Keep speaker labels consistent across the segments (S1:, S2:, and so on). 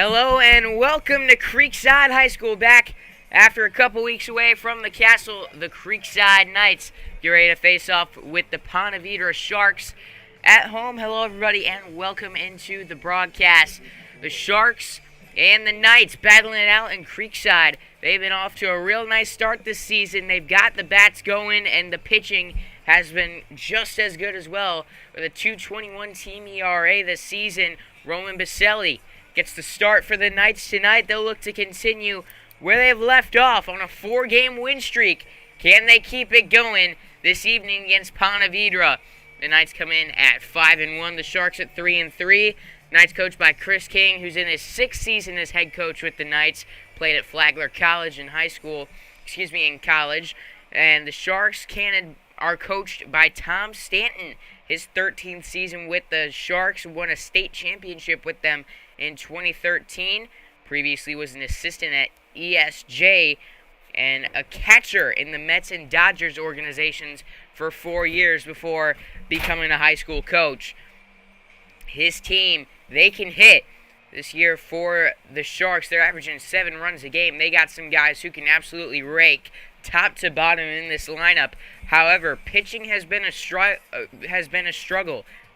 S1: Hello and welcome to Creekside High School, back after a couple weeks away from the castle. The Creekside Knights get ready to face off with the Ponte Vedra Sharks at home. Hello everybody and welcome into the broadcast. The Sharks and the Knights battling it out in Creekside. They've been off to a real nice start this season. They've got the bats going and the pitching has been just as good as well. With a 2.21 team ERA this season, Roman Baselli gets the start for the Knights tonight. They'll look to continue where they've left off on a 4-game win streak. Can they keep it going this evening against Ponte Vedra? The Knights come in at 5-1. The Sharks at 3-3. Knights coached by Chris King, who's in his 6th season as head coach with the Knights. Played at Flagler College in college. And the Sharks are coached by Tom Stanton. His 13th season with the Sharks, won a state championship with them in 2013. Previously was an assistant at ESJ and a catcher in the Mets and Dodgers organizations for 4 years before becoming a high school coach. His team, they can hit. This year for the Sharks, they're averaging 7 runs a game. They got some guys who can absolutely rake top to bottom in this lineup. However, pitching has been a struggle.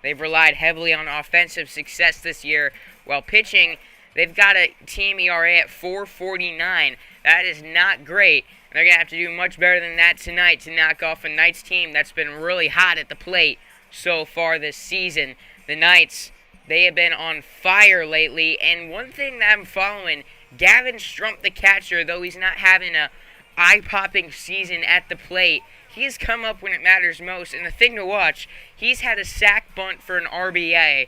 S1: They've relied heavily on offensive success this year. While pitching, they've got a team ERA at 4.49. That is not great. They're going to have to do much better than that tonight to knock off a Knights team that's been really hot at the plate so far this season. The Knights, they have been on fire lately. And one thing that I'm following, Gavin Strump, the catcher, though he's not having a eye-popping season at the plate, he's come up when it matters most. And the thing to watch, he's had a sack bunt for an RBI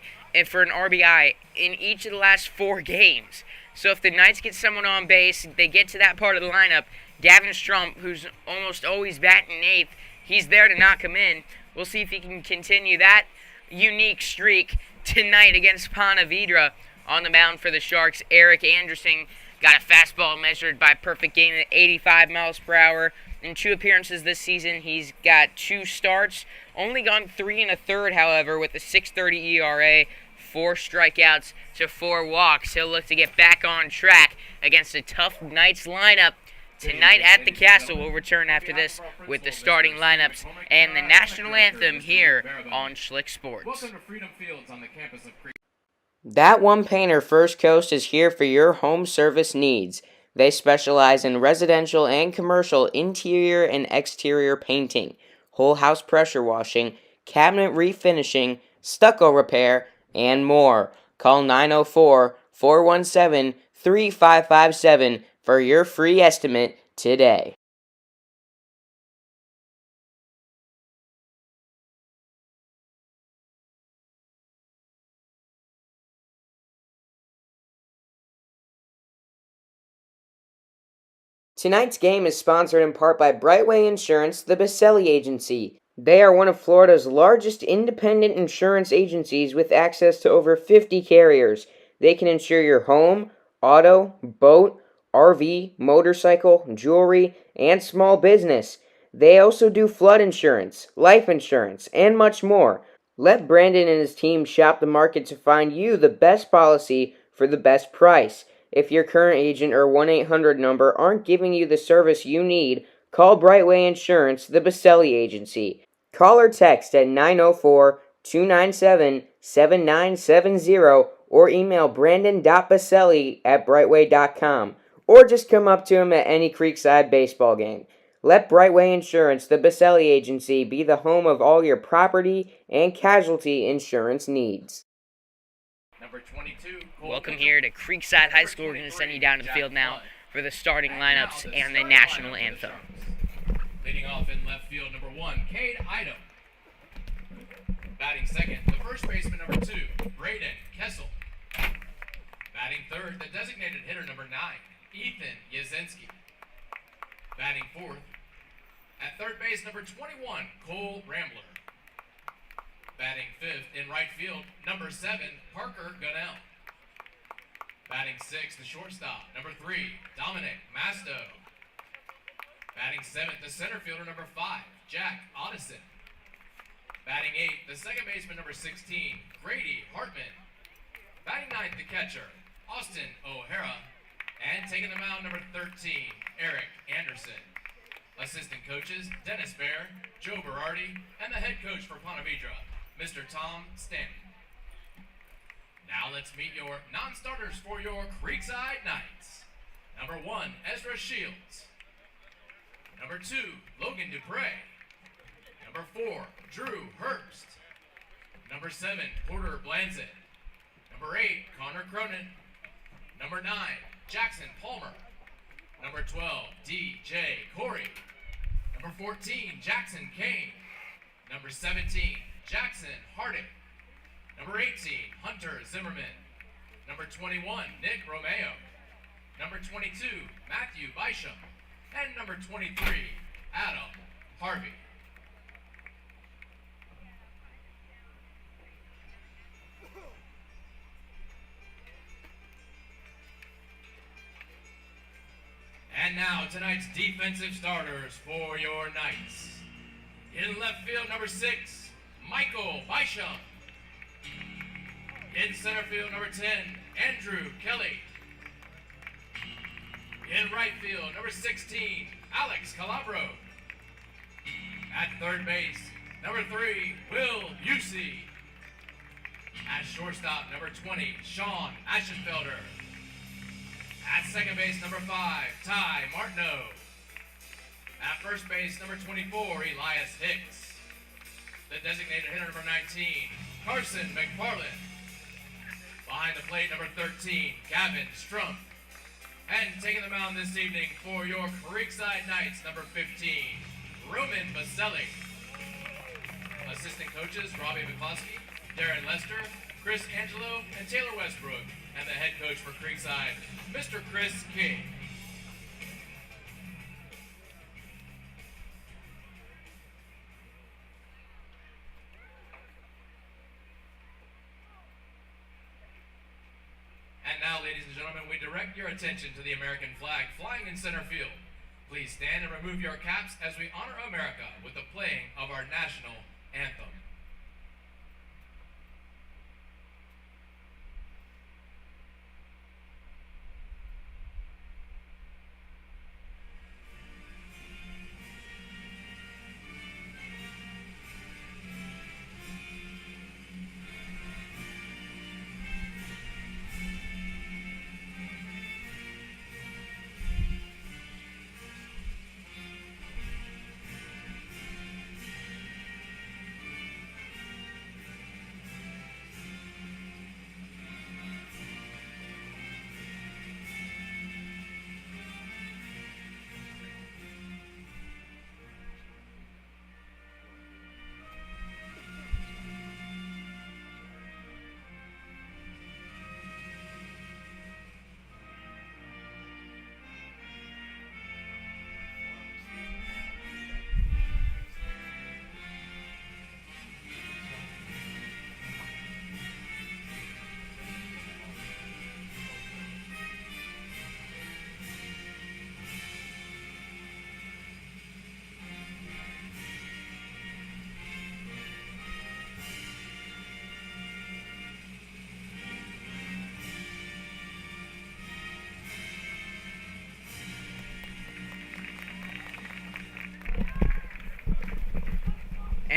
S1: in each of the last 4 games. So if the Knights get someone on base, they get to that part of the lineup, Gavin Strump, who's almost always batting 8th, he's there to knock him in. We'll see if he can continue that unique streak tonight against Ponte Vedra. On the mound for the Sharks, Eric Anderson got a fastball measured by perfect game at 85 miles per hour. In 2 appearances this season, he's got 2 starts. Only gone 3 1/3, however, with a 6.30 ERA, 4 strikeouts to 4 walks. He'll look to get back on track against a tough Knights lineup tonight at the Castle. We'll return after this with the starting lineups and the national anthem here on Schlick Sports.
S2: Welcome to Freedom Fields on the campus of Creekside.
S3: That One Painter First Coast is here for your home service needs. They specialize in residential and commercial interior and exterior painting, whole house pressure washing, cabinet refinishing, stucco repair, and more. Call 904-417-3557 for your free estimate today. Tonight's game is sponsored in part by Brightway Insurance, the Baselli Agency. They are one of Florida's largest independent insurance agencies with access to over 50 carriers. They can insure your home, auto, boat, RV, motorcycle, jewelry, and small business. They also do flood insurance, life insurance, and much more. Let Brandon and his team shop the market to find you the best policy for the best price. If your current agent or 1-800 number aren't giving you the service you need, call Brightway Insurance, the Baselli Agency. Call or text at 904-297-7970 or email brandon.baselli@brightway.com, or just come up to him at any Creekside baseball game. Let Brightway Insurance, the Baselli Agency, be the home of all your property and casualty insurance needs.
S2: Number 22.
S1: Welcome here to Creekside High School. We're going to send you down to the field now for the starting lineups and the national anthem.
S2: Leading off in left field, number 1, Cade Idom. Batting second, the first baseman, number 2, Braden Kessel. Batting third, the designated hitter, number 9, Ethan Yazinski. Batting fourth, at third base, number 21, Cole Rambler. Batting fifth in right field, number 7, Parker Gunnell. Batting sixth, the shortstop, number 3, Dominic Masto. Batting seventh, the center fielder, number 5, Jack Otteson. Batting eighth, the second baseman, number 16, Grady Hartman. Batting ninth, the catcher, Austin O'Hara. And taking the mound, number 13, Eric Anderson. Assistant coaches, Dennis Bear, Joe Berardi, and the head coach for Ponte Vedra, Mr. Tom Stanton. Now let's meet your non-starters for your Creekside Knights. Number 1, Ezra Shields. Number 2, Logan Dupre. Number 4, Drew Herbst. Number 7, Porter Blanzett. Number 8, Connor Cronin. Number 9, Jackson Palmer. Number 12, DJ Corey. Number 14, Jackson Kane. Number 17, Jackson Harding. Number 18, Hunter Zimmerman. Number 21, Nick Romeo. Number 22, Matthew Bisham. And number 23, Adam Harvey. And now, tonight's defensive starters for your Knights. In left field, number 6, Michael Bisham. In center field, number 10, Andrew Kelly. In right field, number 16, Alex Calabro. At third base, number 3, Will Busey. At shortstop, number 20, Sean Aschenfelder. At second base, number 5, Ty Martineau. At first base, number 24, Elias Hicks. The designated hitter, number 19, Carson McFarland. Behind the plate, number 13, Gavin Strump. And taking the mound this evening for your Creekside Knights, number 15, Roman Baselli. Assistant coaches, Robbie McCloskey, Darren Lester, Chris Angelo, and Taylor Westbrook. And the head coach for Creekside, Mr. Chris King. And now, ladies and gentlemen, we direct your attention to the American flag flying in center field. Please stand and remove your caps as we honor America with the playing of our national anthem.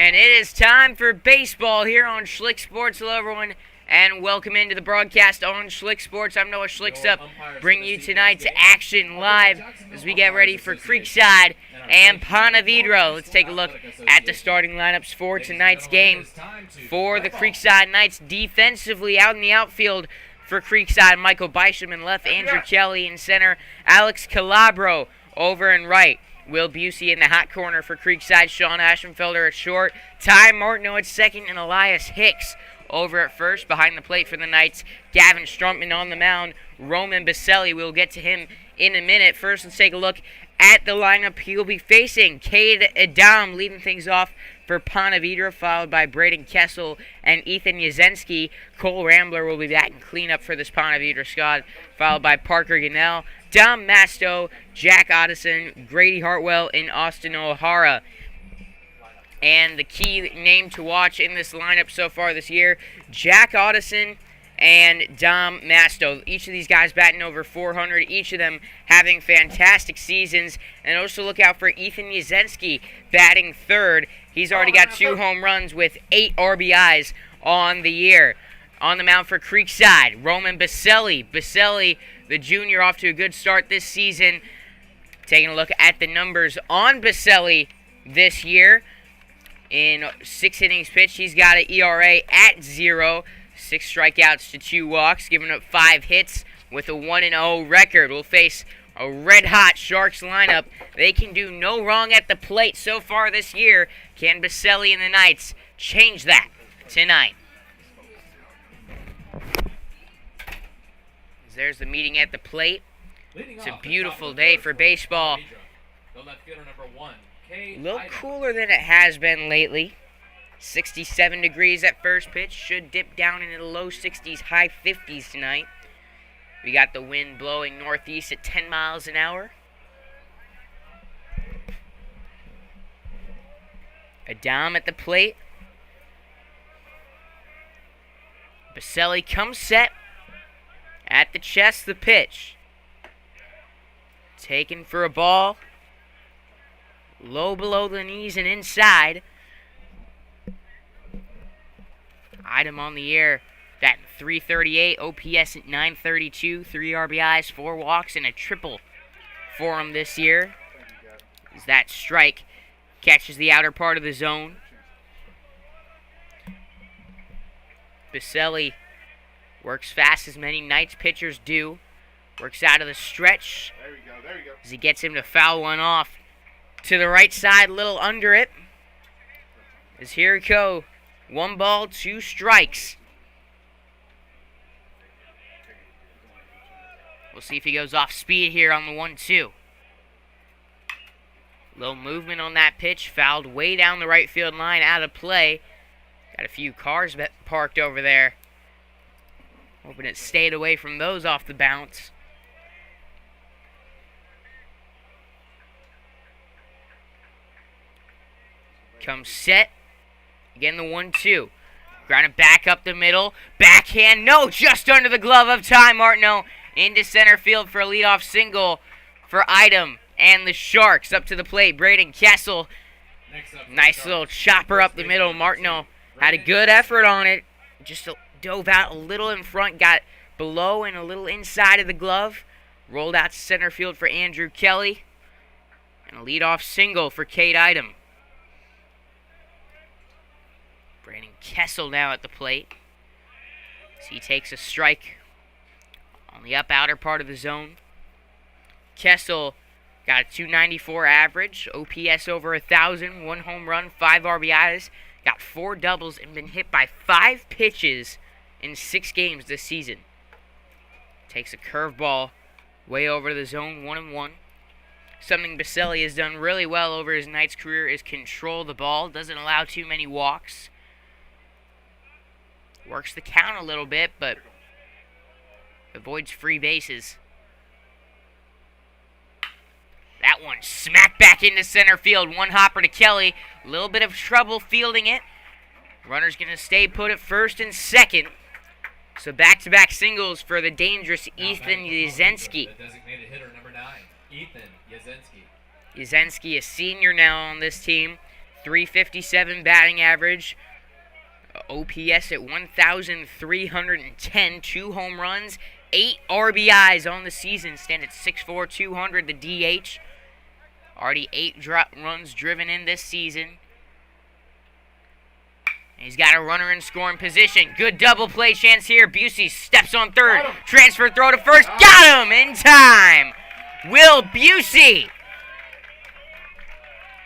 S1: And it is time for baseball here on Schlick Sports. Hello, everyone, and welcome into the broadcast on Schlick Sports. I'm Noah Schlickstup, bringing you tonight's action live as we get ready for Creekside and Ponte Vedra. Let's take a look at the starting lineups for tonight's game. For the Creekside Knights, defensively out in the outfield for Creekside, Michael Bisham in left, Andrew Kelly in center, Alex Calabro over in right. Will Busey in the hot corner for Creekside, Sean Aschenfelder at short, Ty Martineau at second, and Elias Hicks over at first. Behind the plate for the Knights, Gavin Strumpman on the mound, Roman Baselli. We'll get to him in a minute. First, let's take a look at the lineup he'll be facing. Cade Adam leading things off for Ponte Vedra, followed by Braden Kessel and Ethan Yazinski. Cole Rambler will be back in cleanup for this Ponte Vedra squad, followed by Parker Gunnell, Dom Masto, Jack Ottison, Grady Hartwell, and Austin O'Hara. And the key name to watch in this lineup so far this year, Jack Ottison and Dom Masto. Each of these guys batting over 400, each of them having fantastic seasons. And also look out for Ethan Yazinski batting third. He's already got 2 home runs with 8 RBIs on the year. On the mound for Creekside, Roman Baselli. Baselli, the junior, off to a good start this season. Taking a look at the numbers on Baselli this year. In 6 innings pitched, he's got an ERA at 0. 6 strikeouts to 2 walks, giving up 5 hits with a 1-0 record. We'll face a red-hot Sharks lineup. They can do no wrong at the plate so far this year. Can Baselli and the Knights change that tonight? There's the meeting at the plate. It's a beautiful day for baseball. A little cooler than it has been lately. 67 degrees at first pitch. Should dip down into the low 60s, high 50s tonight. We got the wind blowing northeast at 10 miles an hour. Adam at the plate. Baselli comes set. At the chest, the pitch. Taken for a ball. Low below the knees and inside. Item on the air, batting .338, OPS at .932, 3 RBIs, 4 walks, and a triple for him this year. As that strike catches the outer part of the zone. Baselli works fast as many Knights pitchers do. Works out of the stretch.
S4: There you go.
S1: As he gets him to foul one off to the right side, a little under it. As here we go. 1 ball, 2 strikes. We'll see if he goes off speed here on the 1-2. Little movement on that pitch. Fouled way down the right field line, out of play. Got a few cars parked over there. Hoping it stayed away from those off the bounce. Comes set. Again, the 1-2. Grounded back up the middle. Backhand, no, just under the glove of Ty Martineau. Into center field for a leadoff single for Item and the Sharks. Up to the plate, Braden Kessel. Nice little chopper up the middle. Martineau had a good effort on it. Just dove out a little in front, got below and a little inside of the glove. Rolled out to center field for Andrew Kelly. And a leadoff single for Cade Item. Brandon Kessel now at the plate. So he takes a strike on the up outer part of the zone. Kessel got a .294 average, OPS over 1,000, 1 home run, 5 RBIs, got 4 doubles, and been hit by 5 pitches in 6 games this season. Takes a curveball way over the zone, 1-1. Something Baselli has done really well over his Knights career is control the ball, doesn't allow too many walks. Works the count a little bit, but avoids free bases. That one smacked back into center field. 1 hopper to Kelly. A little bit of trouble fielding it. Runner's going to stay put at first and second. So back-to-back singles for the dangerous Ethan Yazinski.
S2: The designated hitter, number 9, Ethan Yazinski.
S1: Yazinski, a senior now on this team. .357 batting average. OPS at 1,310, 2 home runs, 8 RBIs on the season, stand at 6'4", 200, the DH. Already 8 runs driven in this season. And he's got a runner in scoring position. Good double play chance here. Busey steps on third. Transfer throw to first. Got him in time. Will Busey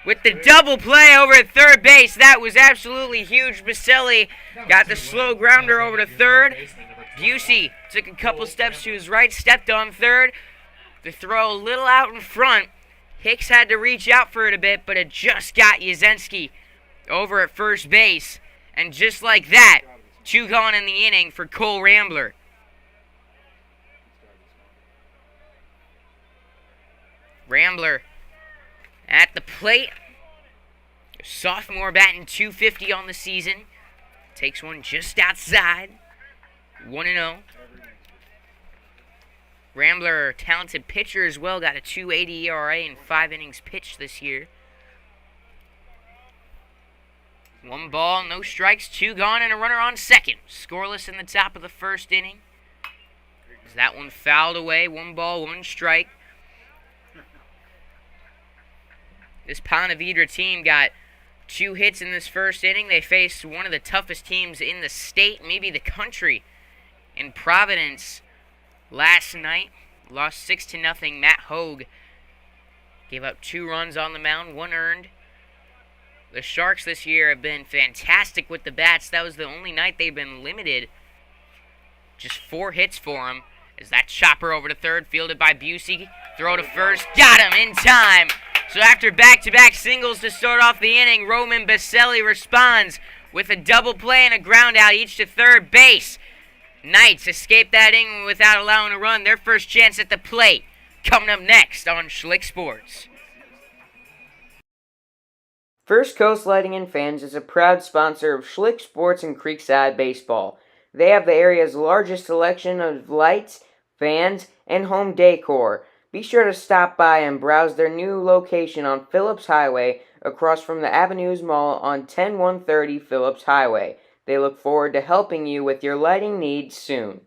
S1: with the double play over at third base. That was absolutely huge. Baselli got the slow grounder over to third. Busey took a couple steps to his right, stepped on third. The throw a little out in front. Hicks had to reach out for it a bit, but it just got Yazinski over at first base. And just like that, 2 gone in the inning for Cole Rambler. Rambler at the plate. Sophomore batting .250 on the season. Takes one just outside. 1-0. Rambler, talented pitcher as well, got a 2.80 ERA in 5 innings pitched this year. 1 ball, no strikes, 2 gone, and a runner on second. Scoreless in the top of the first inning. That one fouled away. 1 ball, 1 strike. This Ponte Vedra team got 2 hits in this first inning. They faced one of the toughest teams in the state, maybe the country, in Providence last night. Lost 6-0. Matt Hogue gave up 2 runs on the mound, 1 earned. The Sharks this year have been fantastic with the bats. That was the only night they've been limited. Just 4 hits for them. As that chopper over to third, fielded by Busey. Throw to first, got him in time. So after back-to-back singles to start off the inning, Roman Baselli responds with a double play and a ground out, each to third base. Knights escape that inning without allowing a run. Their first chance at the plate coming up next on Schlick Sports.
S3: First Coast Lighting and Fans is a proud sponsor of Schlick Sports and Creekside Baseball. They have the area's largest selection of lights, fans, and home decor. Be sure to stop by and browse their new location on Phillips Highway across from the Avenues Mall on 10130 Phillips Highway. They look forward to helping you with your lighting needs soon.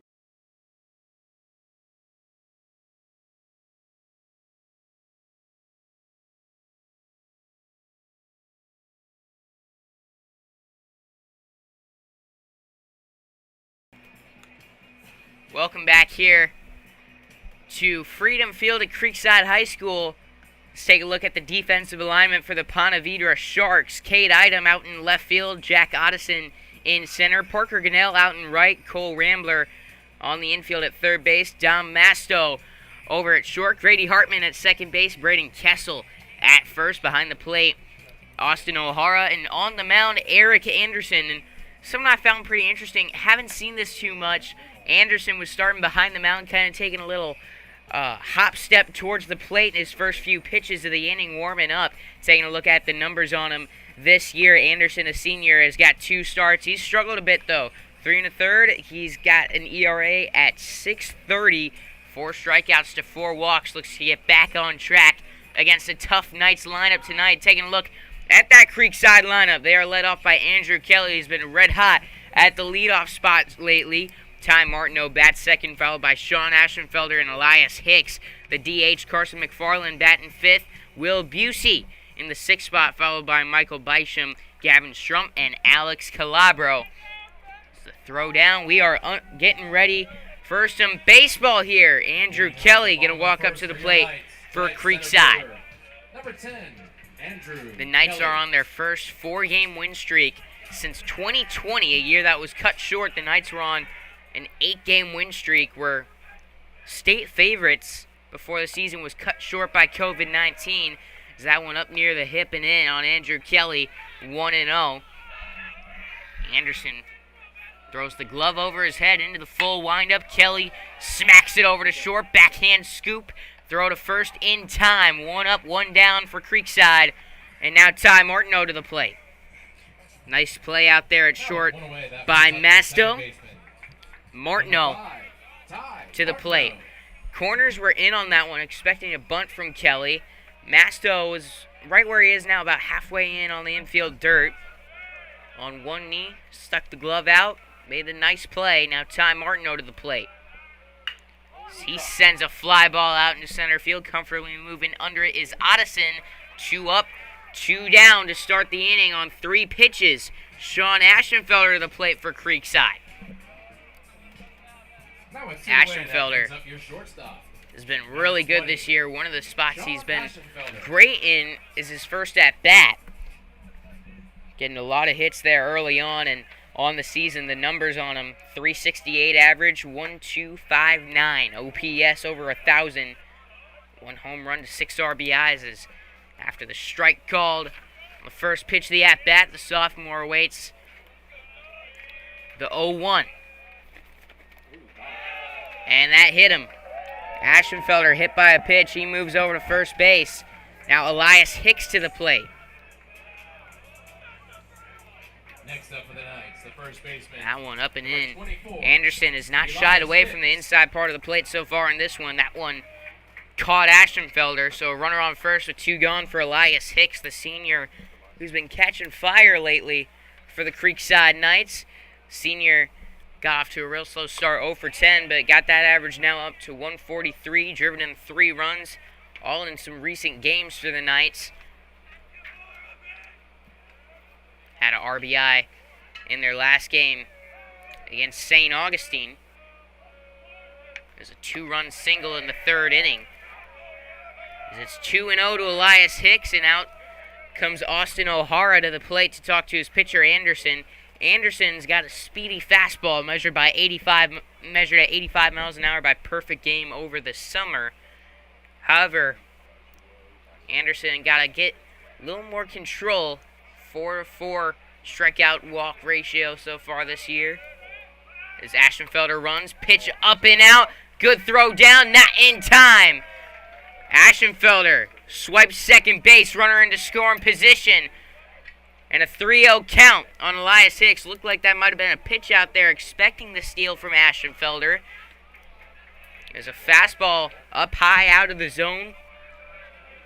S1: Welcome back here to Freedom Field at Creekside High School. Let's take a look at the defensive alignment for the Ponte Vedra Sharks. Cade Idem out in left field, Jack Otteson in center, Parker Gunnell out in right, Cole Rambler on the infield at third base, Dom Masto over at short, Grady Hartman at second base, Braden Kessel at first behind the plate, Austin O'Hara, and on the mound, Eric Anderson. And something I found pretty interesting, haven't seen this too much. Anderson was starting behind the mound, kind of taking a little hop step towards the plate in his first few pitches of the inning, warming up. Taking a look at the numbers on him this year, Anderson, a senior, has got 2 starts. He's struggled a bit, though. 3 1/3. He's got an ERA at 6.30. 4 strikeouts to 4 walks. Looks to get back on track against a tough Knights lineup tonight. Taking a look at that Creekside lineup. They are led off by Andrew Kelly. He's been red hot at the leadoff spot lately. Ty Martineau bats second, followed by Sean Ashenfelder and Elias Hicks. The DH, Carson McFarland, batting 5th. Will Busey in the 6th spot, followed by Michael Bysham, Gavin Strump, and Alex Calabro. It's the throw down. We are getting ready for some baseball here. Andrew Kelly going to walk up to the plate for Creekside.
S2: Number 10, Andrew.
S1: The Knights
S2: Kelly.
S1: are on their first 4-game win streak since 2020, a year that was cut short. The Knights were on an 8-game win streak, were state favorites before the season was cut short by COVID-19. As that one up near the hip and in on Andrew Kelly, 1-0. Anderson throws the glove over his head into the full windup. Kelly smacks it over to short, backhand scoop, throw to first in time. 1 up, 1 down for Creekside. And now Ty Martineau to the plate. Nice play out there at short by Masto. Martineau to the plate. Corners were in on that one, expecting a bunt from Kelly. Masto was right where he is now, about halfway in on the infield dirt. On one knee, stuck the glove out, made a nice play. Now Ty Martineau to the plate. He sends a fly ball out into center field. Comfortably moving under it is Otteson. 2 up, 2 down to start the inning on 3 pitches. Sean Ashenfelder to the plate for Creekside. Ashenfelder has been really good this year. One of the spots he's been great in is his first at-bat. Getting a lot of hits there early on, and on the season, the numbers on him, 368 average, 1.259 OPS over 1,000. 1 home run to 6 RBIs is after the strike called. On the first pitch of the at-bat, the sophomore awaits the 0-1. And that hit him. Ashenfelder hit by a pitch. He moves over to first base. Now Elias Hicks to the plate.
S2: Next up for the Knights, the first baseman.
S1: That one up and in.
S2: 24.
S1: Anderson has not shied away from the inside part of the plate so far in this one. That one caught Ashenfelder, so a runner on first with 2 gone for Elias Hicks, the senior who's been catching fire lately for the Creekside Knights. Senior got off to a real slow start, 0 for 10, but got that average now up to 143, driven in 3 runs, all in some recent games for the Knights. Had an RBI in their last game against St. Augustine. There's a 2-run single in the 3rd inning. It's 2-0 to Elias Hicks, and out comes Austin O'Hara to the plate to talk to his pitcher Anderson. Anderson's got a speedy fastball measured at 85 miles an hour by Perfect Game over the summer. However, Anderson got to get a little more control. 4-4 strikeout walk ratio so far this year. As Ashenfelder runs, pitch up and out. Good throw down, not in time. Ashenfelder swipes second base, runner into scoring position. And a 3-0 count on Elias Hicks. Looked like that might have been a pitch out there, expecting the steal from Ashenfelder. There's a fastball up high out of the zone.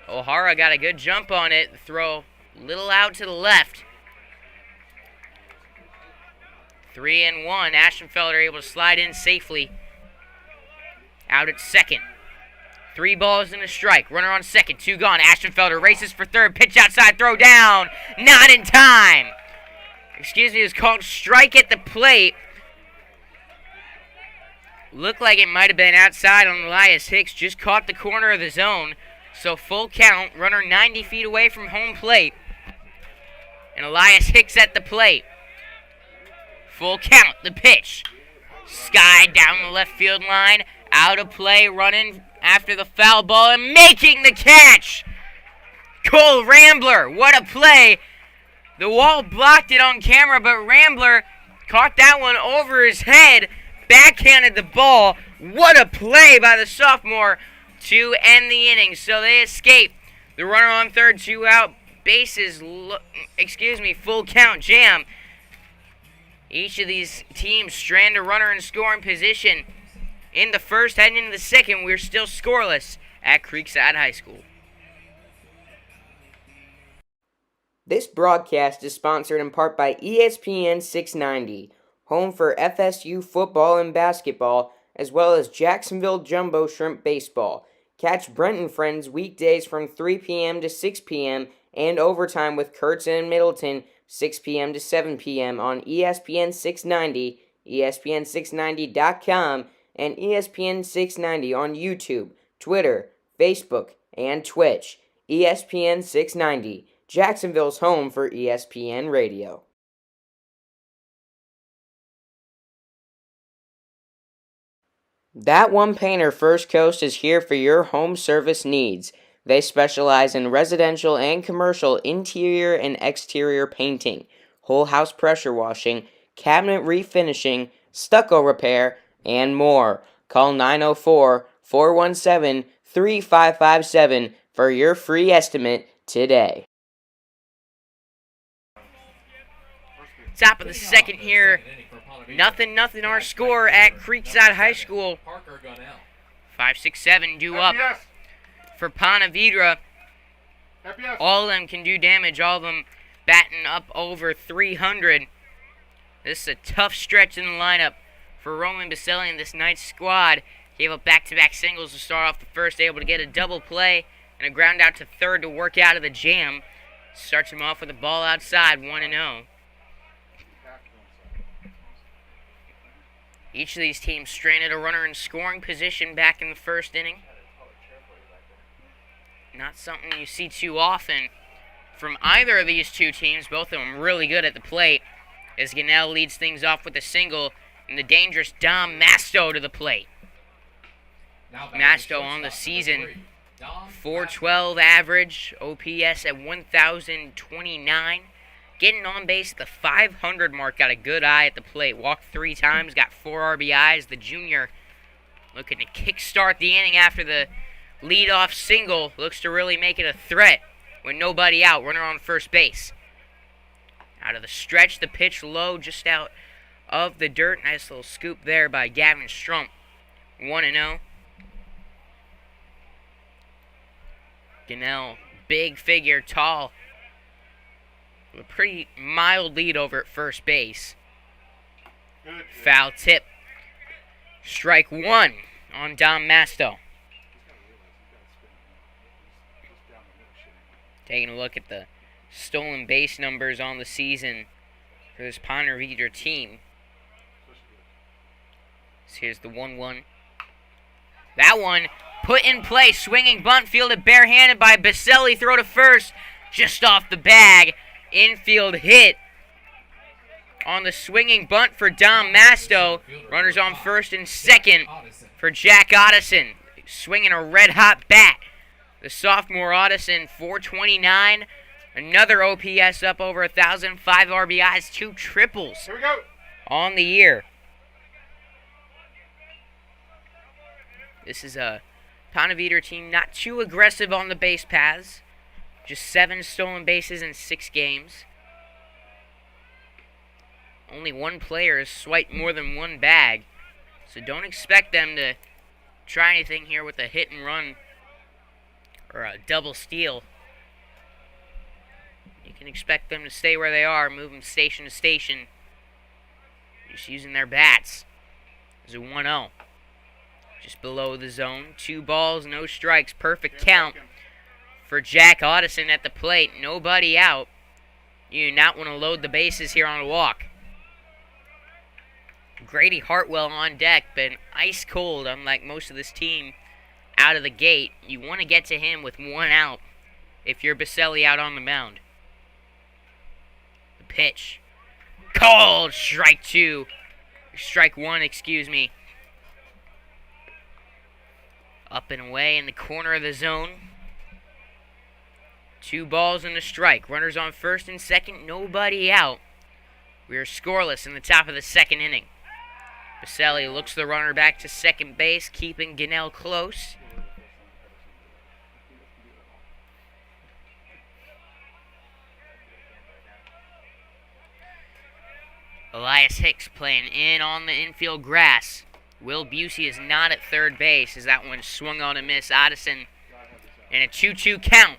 S1: O'Hara got a good jump on it. The throw a little out to the left. 3-1. Ashenfelder able to slide in safely. Out at second. 3 balls and a strike. Runner on second. 2 gone. Ashenfelder races for third. Pitch outside. Throw down. Not in time. Excuse me. It was called strike at the plate. Looked like it might have been outside on Elias Hicks. Just caught the corner of the zone. So full count. Runner 90 feet away from home plate. And Elias Hicks at the plate. Full count. The pitch. Sky down the left field line. Out of play. Running after the foul ball and making the catch. Cole Rambler. What a play. The wall blocked it on camera, but Rambler caught that one over his head. Backhanded the ball. What a play by the sophomore to end the inning. So they escape. The runner on third, 2 out. Bases, full count jam. Each of these teams strand a runner in scoring position. In the first, heading into the second, we're still scoreless at Creekside High School.
S3: This broadcast is sponsored in part by ESPN 690, home for FSU football and basketball, as well as Jacksonville Jumbo Shrimp Baseball. Catch Brent and Friends weekdays from 3 p.m. to 6 p.m. and overtime with Kurtz and Middleton, 6 p.m. to 7 p.m. on ESPN 690, ESPN690.com, and ESPN 690 on YouTube, Twitter, Facebook, and Twitch. ESPN 690, Jacksonville's home for ESPN Radio. That One Painter First Coast is here for your home service needs. They specialize in residential and commercial interior and exterior painting, whole house pressure washing, cabinet refinishing, stucco repair, and more. Call 904-417-3557 for your free estimate today.
S1: Top of the second here. Nothing our score at Creekside High School. 5-6-7 due up for Ponte Vedra. All of them can do damage. All of them batting up over 300. This is a tough stretch in the lineup for Roman Baselli and this Knights squad. Gave up back-to-back singles to start off the first, able to get a double play and a ground out to third to work out of the jam. Starts him off with a ball outside, 1-0. Each of these teams stranded a runner in scoring position back in the first inning. Not something you see too often from either of these two teams. Both of them really good at the plate. As Gunnell leads things off with a single, and the dangerous Dom Masto to the plate. Masto on the season, 412 average, OPS at 1,029. Getting on base at the 500 mark, got a good eye at the plate. Walked 3 times, got 4 RBIs. The junior looking to kickstart the inning after the leadoff single. Looks to really make it a threat with nobody out. Runner on first base. Out of the stretch, the pitch low, just out of the dirt. Nice little scoop there by Gavin Strump. 1-0. Gunnell, big figure, tall. A pretty mild lead over at first base. Foul tip. Strike one on Dom Masto. Taking a look at the stolen base numbers on the season for this Ponte Vedra team. So here's the 1-1. That one put in play. Swinging bunt fielded barehanded by Baselli. Throw to first. Just off the bag. Infield hit on the swinging bunt for Dom Masto. Runners on first and second for Jack Otteson. Swinging a red-hot bat. The sophomore Otteson, 429. Another OPS up over 1,000. 5 RBIs, 2 triples
S4: Here we go.
S1: on the year. This is a Ponte Vedra team not too aggressive on the base paths. Just 7 stolen bases in 6 games. Only one player has swiped more than one bag. So don't expect them to try anything here with a hit and run or a double steal. You can expect them to stay where they are, move them station to station. Just using their bats. There's a 1-0. Just below the zone. 2 balls, no strikes. Perfect count for Jack Otteson at the plate. Nobody out. You do not want to load the bases here on a walk. Grady Hartwell on deck, been ice cold, unlike most of this team out of the gate. You want to get to him with 1 out if you're Baselli out on the mound. The pitch. Called strike 2. Strike 1, excuse me. Up and away in the corner of the zone. 2 balls and a strike. Runners on first and second, nobody out. We are scoreless in the top of the second inning. Baselli looks the runner back to second base, keeping Gunnell close. Elias Hicks playing in on the infield grass. Will Busey is not at third base as that one swung on a miss. Otteson in a 2-2 count.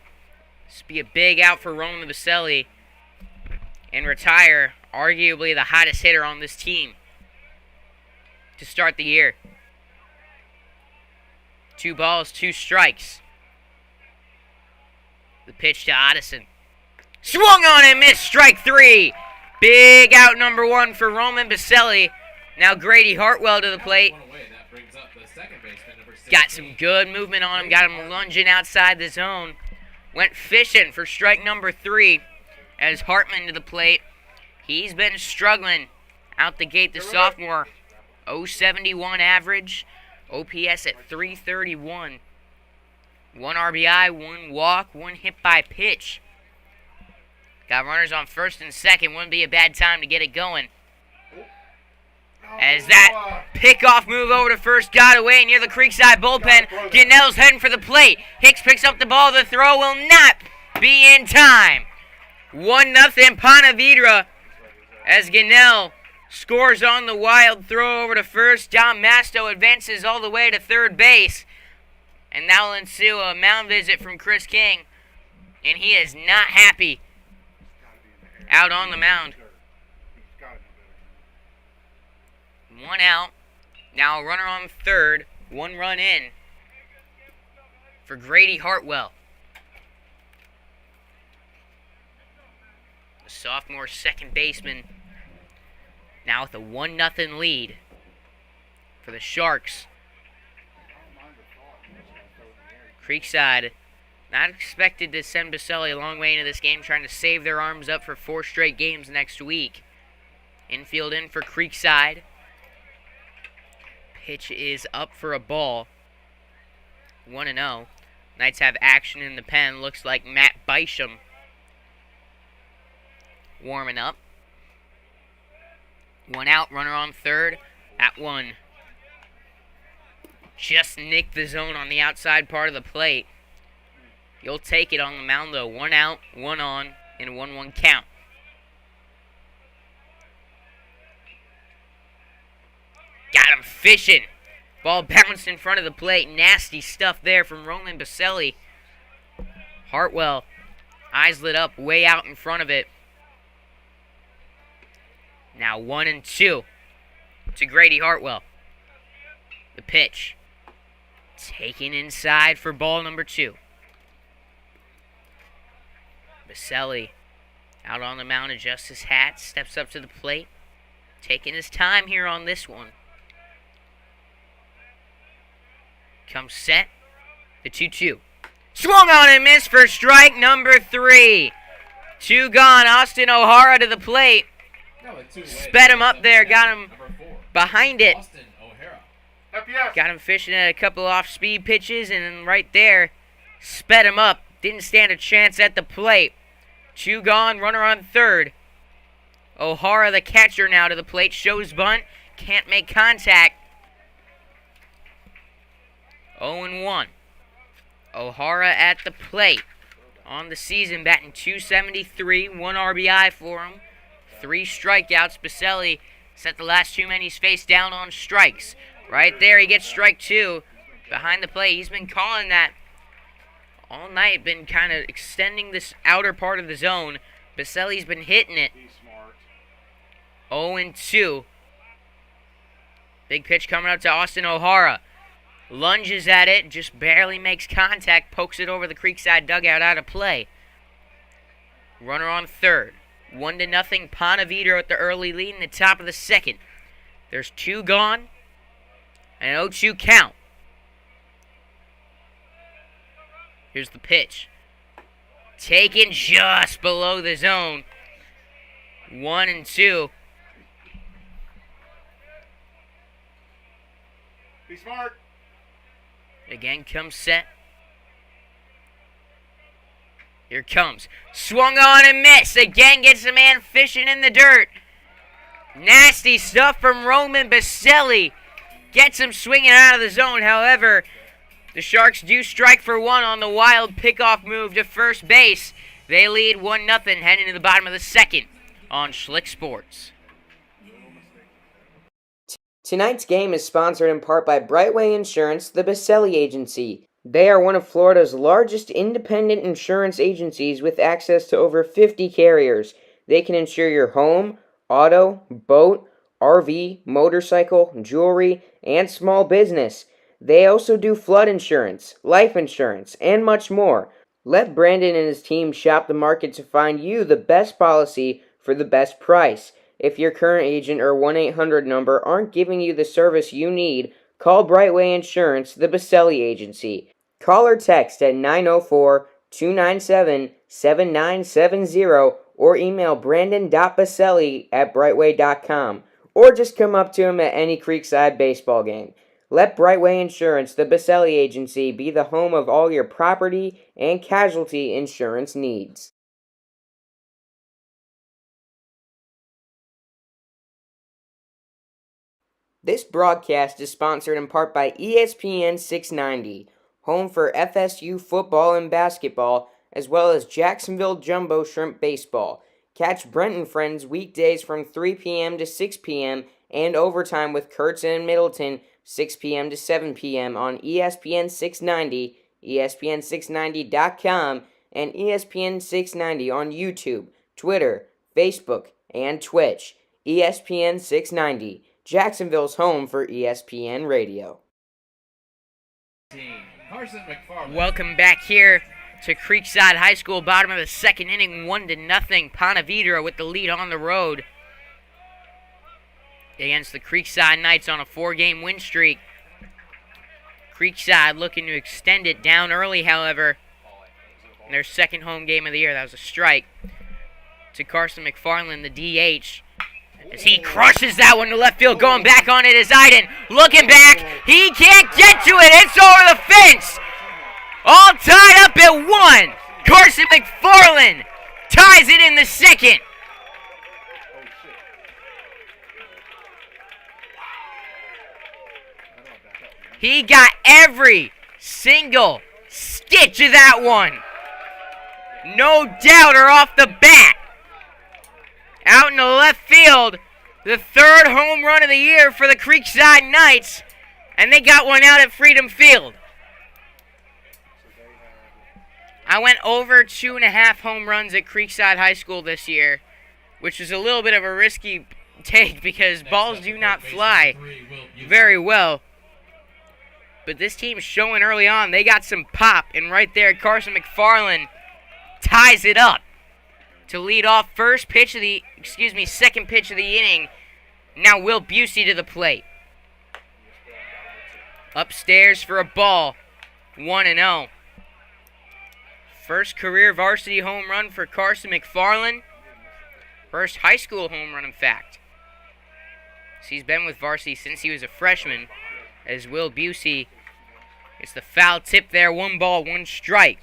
S1: This will be a big out for Roman Baselli and retire arguably the hottest hitter on this team to start the year. 2 balls, 2 strikes. The pitch to Otteson. Swung on and missed. Strike 3. Big out number 1 for Roman Baselli. Now Grady Hartwell to the plate. Got some good movement on him. Got him lunging outside the zone. Went fishing for strike number 3 as Hartman to the plate. He's been struggling out the gate, the sophomore. 0.71 average. OPS at 331. 1 RBI, 1 walk, 1 hit by pitch. Got runners on first and second. Wouldn't be a bad time to get it going. As that pickoff move over to first got away near the Creekside bullpen. Gunnell's heading for the plate. Hicks picks up the ball. The throw will not be in time. 1-0 Ponte Vedra as Gunnell scores on the wild throw over to first. Dom Masto advances all the way to third base. And that will ensue a mound visit from Chris King. And he is not happy out on the mound. 1 out. Now a runner on third. 1 run in for Grady Hartwell. The sophomore second baseman now with a 1-0 lead for the Sharks. Creekside not expected to send Baselli a long way into this game, trying to save their arms up for 4 straight games next week. Infield in for Creekside. Pitch is up for a ball. 1-0. Knights have action in the pen. Looks like Matt Bisham warming up. 1 out, runner on third. At 1. Just nicked the zone on the outside part of the plate. You'll take it on the mound though. 1 out, 1 on, in a 1-1 count. Got him fishing. Ball bounced in front of the plate. Nasty stuff there from Roman Baselli. Hartwell, eyes lit up, way out in front of it. Now 1-2 to Grady Hartwell. The pitch. Taken inside for ball number 2. Baselli out on the mound, adjusts his hat, steps up to the plate. Taking his time here on this one. Comes set. The 2-2. Swung on and missed for strike number 3. 2 gone. Austin O'Hara to the plate. Sped him up there. Got him behind it. Got him fishing at a couple off-speed pitches. And then right there, sped him up. Didn't stand a chance at the plate. 2 gone. Runner on third. O'Hara, the catcher, now to the plate. Shows bunt. Can't make contact. 0-1. O'Hara at the plate. On the season, batting .273. 1 RBI for him. 3 strikeouts. Baselli set the last 2 men he's faced down on strikes. Right there, he gets strike 2. Behind the plate. He's been calling that all night. Been kind of extending this outer part of the zone. Baselli's been hitting it. 0-2. Big pitch coming up to Austin O'Hara. Lunges at it, just barely makes contact, pokes it over the Creekside dugout, out of play. Runner on third. 1-0, Ponte Vedra with the early lead in the top of the second. There's 2 gone, and an 0-2 count. Here's the pitch. Taken just below the zone. 1-2.
S4: Be smart.
S1: Again comes set. Here comes. Swung on and missed. Again gets the man fishing in the dirt. Nasty stuff from Roman Baselli. Gets him swinging out of the zone. However, the Sharks do strike for 1 on the wild pickoff move to first base. They lead 1-0 heading to the bottom of the second on Schlick Sports.
S3: Tonight's game is sponsored in part by Brightway Insurance, the Baselli Agency. They are one of Florida's largest independent insurance agencies with access to over 50 carriers. They can insure your home, auto, boat, RV, motorcycle, jewelry, and small business. They also do flood insurance, life insurance, and much more. Let Brandon and his team shop the market to find you the best policy for the best price. If your current agent or 1-800 number aren't giving you the service you need, call Brightway Insurance, the Baselli Agency. Call or text at 904-297-7970 or email brandon.baselli@brightway.com, or just come up to him at any Creekside baseball game. Let Brightway Insurance, the Baselli Agency, be the home of all your property and casualty insurance needs. This broadcast is sponsored in part by ESPN 690, home for FSU football and basketball, as well as Jacksonville Jumbo Shrimp Baseball. Catch Brent and Friends weekdays from 3 p.m. to 6 p.m. and overtime with Kurtz and Middleton, 6 p.m. to 7 p.m. on ESPN 690, ESPN690.com, and ESPN 690 on YouTube, Twitter, Facebook, and Twitch. ESPN 690. Jacksonville's home for ESPN Radio.
S1: Welcome back here to Creekside High School, bottom of the second inning, 1-0. Ponte Vedra with the lead on the road against the Creekside Knights on a 4-game win streak. Creekside looking to extend it down early, however, in their second home game of the year. That was a strike to Carson McFarland, the DH. As he crushes that one to left field, going back on it is Iden. Looking back, he can't get to it. It's over the fence. All tied up at 1. Carson McFarland ties it in the second. He got every single stitch of that one. No doubter off the bat. Out in the left field, The third home run of the year for the Creekside Knights, and they got one out at Freedom Field. I went over 2.5 home runs at Creekside High School this year, which was a little bit of a risky take because balls do not fly very well. But this team's showing early on they got some pop, and right there Carson McFarland ties it up to lead off second pitch of the inning. Now Will Busey to the plate. Upstairs for a ball, 1-0. First career varsity home run for Carson McFarland. First high school home run, in fact. He's been with varsity since he was a freshman. As Will Busey, it's the foul tip there. 1 ball, 1 strike.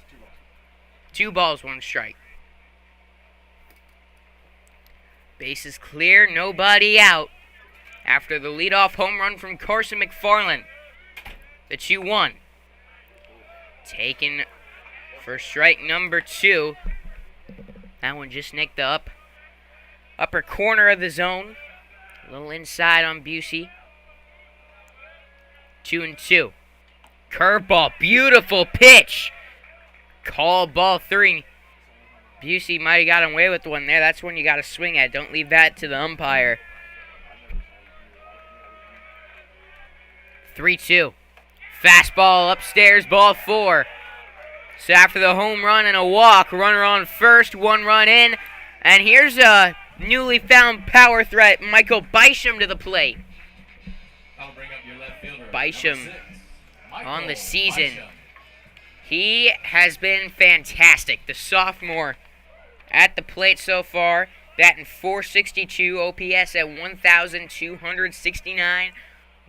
S1: 2 balls, 1 strike. Bases clear, nobody out. After the leadoff home run from Carson McFarland. The 2-1. Taken for strike number 2. That one just nicked the upper corner of the zone. A little inside on Busey. 2-2. Curveball, beautiful pitch. Call ball 3. Busey might have got away with one there. That's one you got to swing at. Don't leave that to the umpire. 3-2. Fastball upstairs, ball 4. So after the home run and a walk, runner on first, 1 run in. And here's a newly found power threat, Michael Bysham to the plate.
S2: I'll bring up your left fielder.
S1: Bysham on the season. He has been fantastic. The sophomore at the plate so far, batting .462, OPS at 1,269,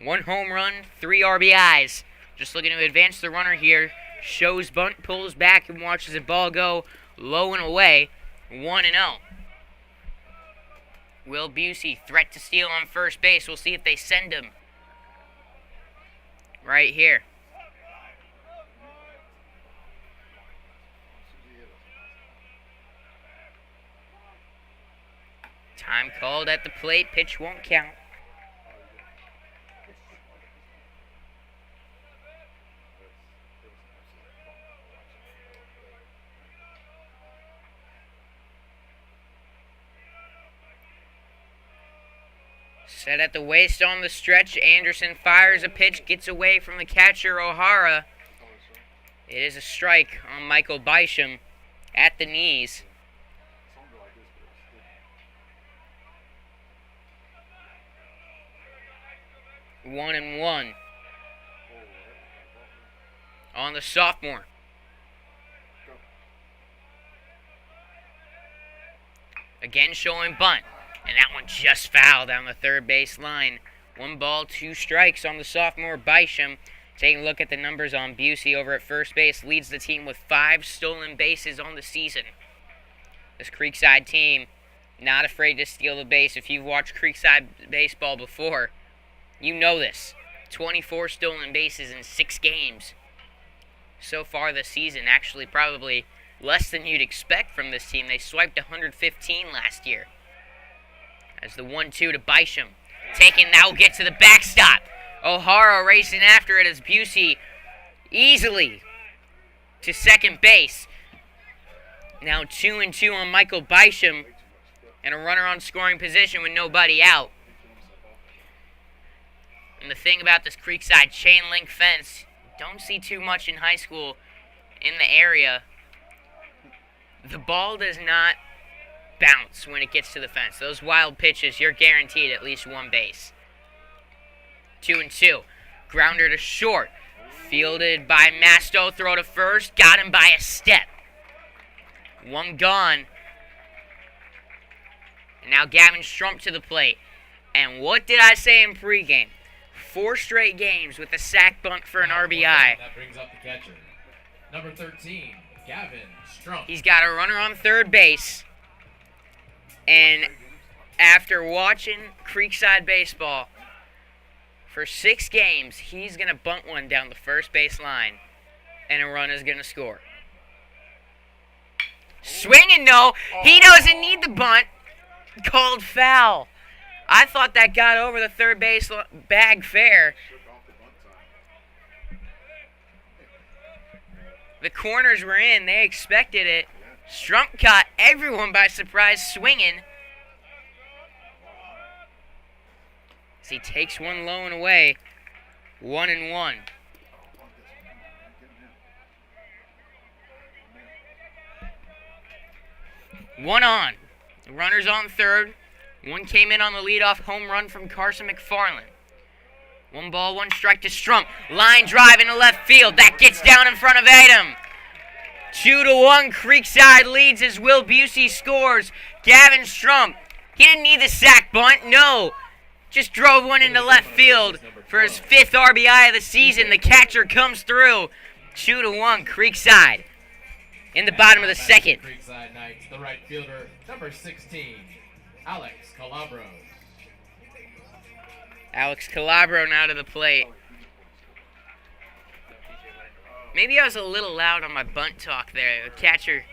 S1: 1 home run, 3 RBIs. Just looking to advance the runner here. Shows bunt, pulls back, and watches the ball go low and away. 1-0. Will Busey, threat to steal on first base. We'll see if they send him. Right here. Time called at the plate. Pitch won't count. Set at the waist on the stretch. Anderson fires a pitch, gets away from the catcher O'Hara. It is a strike on Michael Bysham at the knees. One and one on the sophomore. Again showing bunt. And that one just fouled down the third base line. 1 ball, 2 strikes on the sophomore Bysham. Taking a look at the numbers on Busey over at first base. Leads the team with 5 stolen bases on the season. This Creekside team, not afraid to steal the base. If you've watched Creekside baseball before, you know this. 24 stolen bases in 6 games. So far this season, actually probably less than you'd expect from this team. They swiped 115 last year. As the 1-2 to Bysham. Taken, that will get to the backstop. O'Hara racing after it as Busey easily to second base. Now 2-2 on Michael Bysham. And a runner on scoring position with nobody out. And the thing about this Creekside chain link fence, don't see too much in high school in the area. The ball does not bounce when it gets to the fence. Those wild pitches, you're guaranteed at least 1 base. 2-2. Grounder to short. Fielded by Masto. Throw to first. Got him by a step. 1 gone. And now Gavin Strump to the plate. And what did I say in pregame? 4 straight games with a sack bunt for an RBI.
S2: That brings up the catcher. Number 13, Gavin Strump.
S1: He's got a runner on third base. And after watching Creekside baseball for 6 games, he's going to bunt one down the first base line, and a run is going to score. Swinging, no. He doesn't need the bunt. Called foul I thought that got over the third base bag fair. The corners were in. They expected it. Strump caught everyone by surprise swinging. As he takes one low and away. 1-1. One on. The runner's on third. One came in on the leadoff home run from Carson McFarland. 1 ball, 1 strike to Strump. Line drive into left field. That gets down in front of Adam. 2-1. Creekside leads as Will Busey scores. Gavin Strump. He didn't need the sack bunt. No. Just drove one into left field for his 5th RBI of the season. The catcher comes through. 2-1. Creekside. In the bottom of the second.
S2: Creekside Knights, the right fielder, number 16, Alex Calabro.
S1: Alex Calabro now to the plate. Maybe I was a little loud on my bunt talk there. The catcher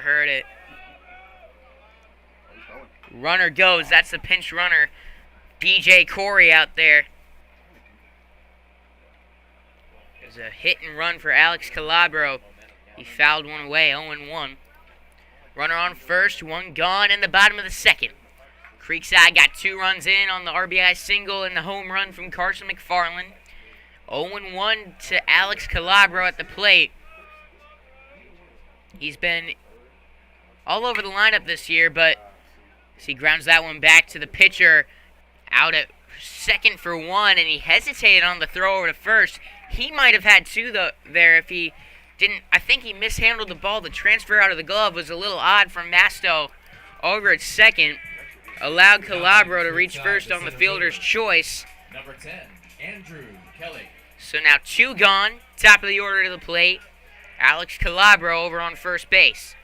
S1: heard it. Runner goes. That's the pinch runner. BJ Corey out there. There's a hit and run for Alex Calabro. He fouled one away, 0-1. Runner on first, 1 gone in the bottom of the second. Creekside got 2 runs in on the RBI single and the home run from Carson McFarland. 0-1 to Alex Calabro at the plate. He's been all over the lineup this year, but as he grounds that one back to the pitcher, out at second for 1, and he hesitated on the throw over to first. He might have had 2 there if he didn't. I think he mishandled the ball. The transfer out of the glove was a little odd from Masto over at second. Allowed Calabro to reach first on the fielder's choice.
S2: Number 10, Andrew Kelly.
S1: So now 2 gone. Top of the order to the plate. Alex Calabro over on first base.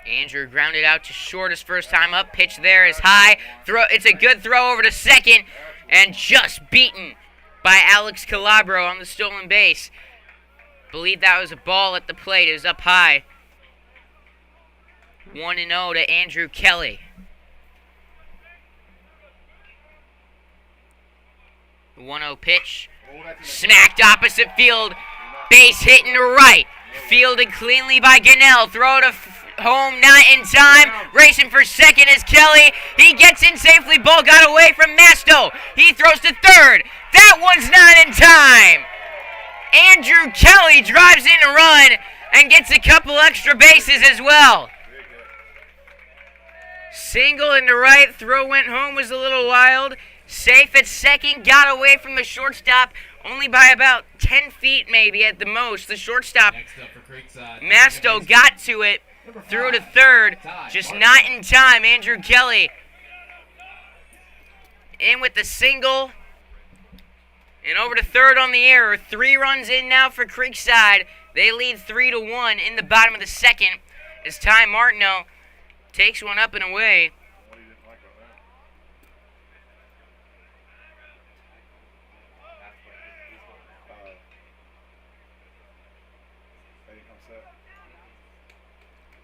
S1: Andrew grounded out to short his first time up. Pitch there is high. It's a good throw over to second. And just beaten by Alex Calabro on the stolen base. Believe that was a ball at the plate. It was up high. 1-0 to Andrew Kelly. The 1-0 pitch. Smacked opposite field. Base hit into right. Fielded cleanly by Gunnell. Throw to home, not in time. Racing for second is Kelly. He gets in safely. Ball got away from Masto. He throws to third. That one's not in time. Andrew Kelly drives in a run and gets a couple extra bases as well. Single into right. Throw went home, was a little wild. Safe at second. Got away from the shortstop only by about 10 feet maybe at the most. The shortstop, Masto, got to it. Threw to third. Just not in time. Andrew Kelly in with the single. And over to third on the error. 3 runs in now for Creekside. They lead 3-1 in the bottom of the second as Ty Martineau takes one up and away.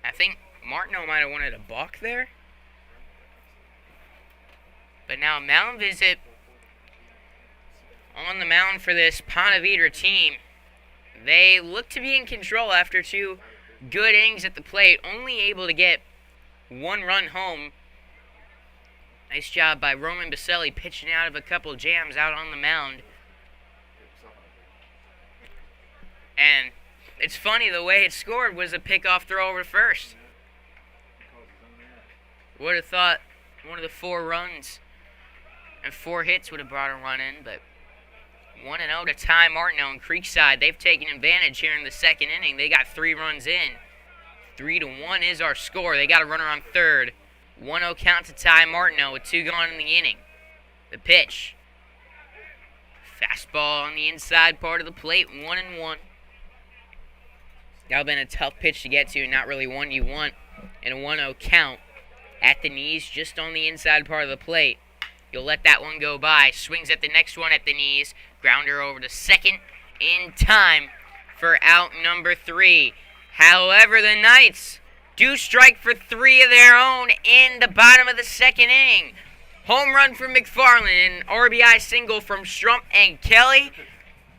S1: I think Martineau might have wanted a balk there. But now mound visit on the mound for this Ponte Vedra team. They look to be in control after 2 good innings at the plate, only able to get 1 run home. Nice job by Roman Baselli pitching out of a couple jams out on the mound. And it's funny, the way it scored was a pickoff throw over first. Would have thought one of the 4 runs and 4 hits would have brought a run in, but 1-0 to Ty Martineau and Creekside. They've taken advantage here in the second inning. They got 3 runs in. 3-1 is our score. They got a runner on third. 1-0 count to Ty Martineau with 2 gone in the inning. The pitch. Fastball on the inside part of the plate. 1-1. That would have been a tough pitch to get to. Not really one you want in a 1-0 count. At the knees, just on the inside part of the plate. You'll let that one go by. Swings at the next one at the knees. Grounder over to second in time for out number 3. However, the Knights do strike for 3 of their own in the bottom of the second inning. Home run from McFarland, an RBI single from Strump and Kelly.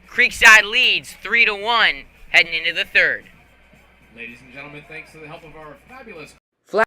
S1: Creekside leads 3-1 heading into the third.
S2: Ladies and gentlemen, thanks to the help of our fabulous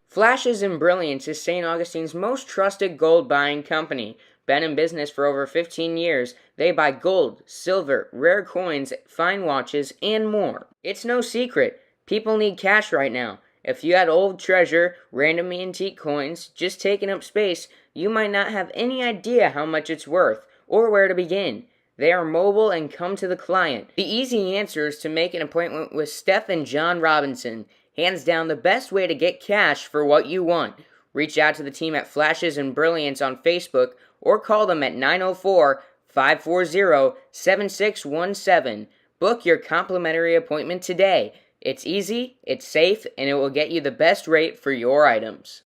S3: Flashes and Brilliance is St. Augustine's most trusted gold buying company. Been in business for over 15 years, they buy gold, silver, rare coins, fine watches, and more. It's no secret, people need cash right now. If you had old treasure, random antique coins, just taking up space, you might not have any idea how much it's worth, or where to begin. They are mobile and come to the client. The easy answer is to make an appointment with Steph and John Robinson. Hands down the best way to get cash for what you want. Reach out to the team at Flashes and Brilliance on Facebook or call them at 904-540-7617. Book your complimentary appointment today. It's easy, it's safe, and it will get you the best rate for your items.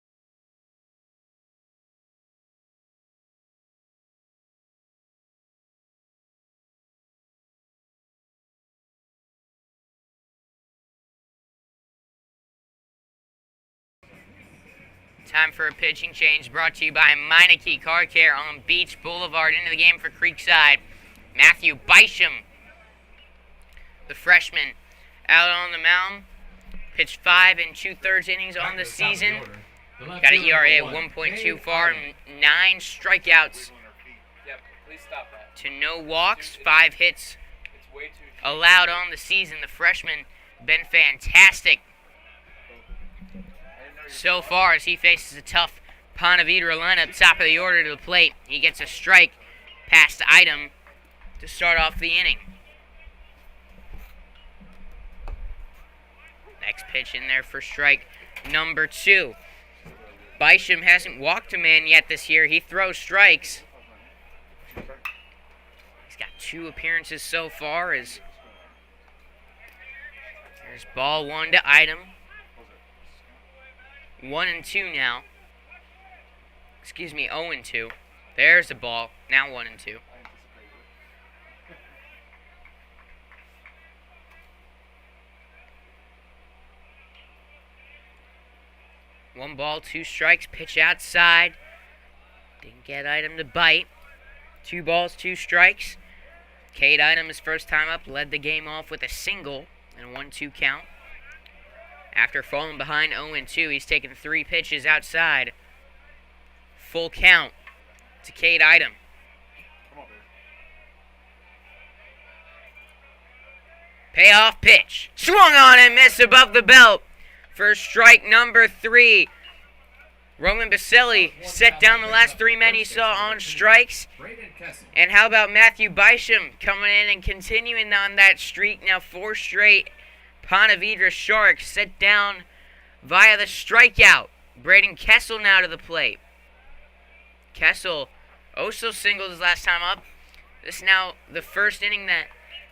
S1: Time for a pitching change brought to you by Meineke Car Care on Beach Boulevard. Into the game for Creekside, Matthew Bysham, the freshman, out on the mound. Pitched 5 2/3 innings on the season. Got an ERA of 1.24 and 9 strikeouts to no walks. 5 hits allowed on the season. The freshman been fantastic so far as he faces a tough Ponte Vedra lineup. Top of the order to the plate. He gets a strike past Item to start off the inning. Next pitch in there for strike number 2. Bysham hasn't walked a man yet this year. He throws strikes. He's got 2 appearances so far. There's ball 1 to Item. 1-2 now. Excuse me, 0-2. There's the ball. Now 1-2. One ball, 2 strikes. Pitch outside. Didn't get Item to bite. 2 balls, 2 strikes. Cade Item, his first time up, led the game off with a single and a 1-2 count. After falling behind 0-2, he's taken 3 pitches outside. Full count to Cade Item. Payoff pitch. Swung on and missed above the belt for strike number 3. Roman Baselli set down the last 3 men he saw on strikes. And how about Matthew Bysham coming in and continuing on that streak? Now 4 straight Ponte Vedra Sharks set down via the strikeout. Braden Kessel now to the plate. Kessel also singled his last time up. This is now the first inning that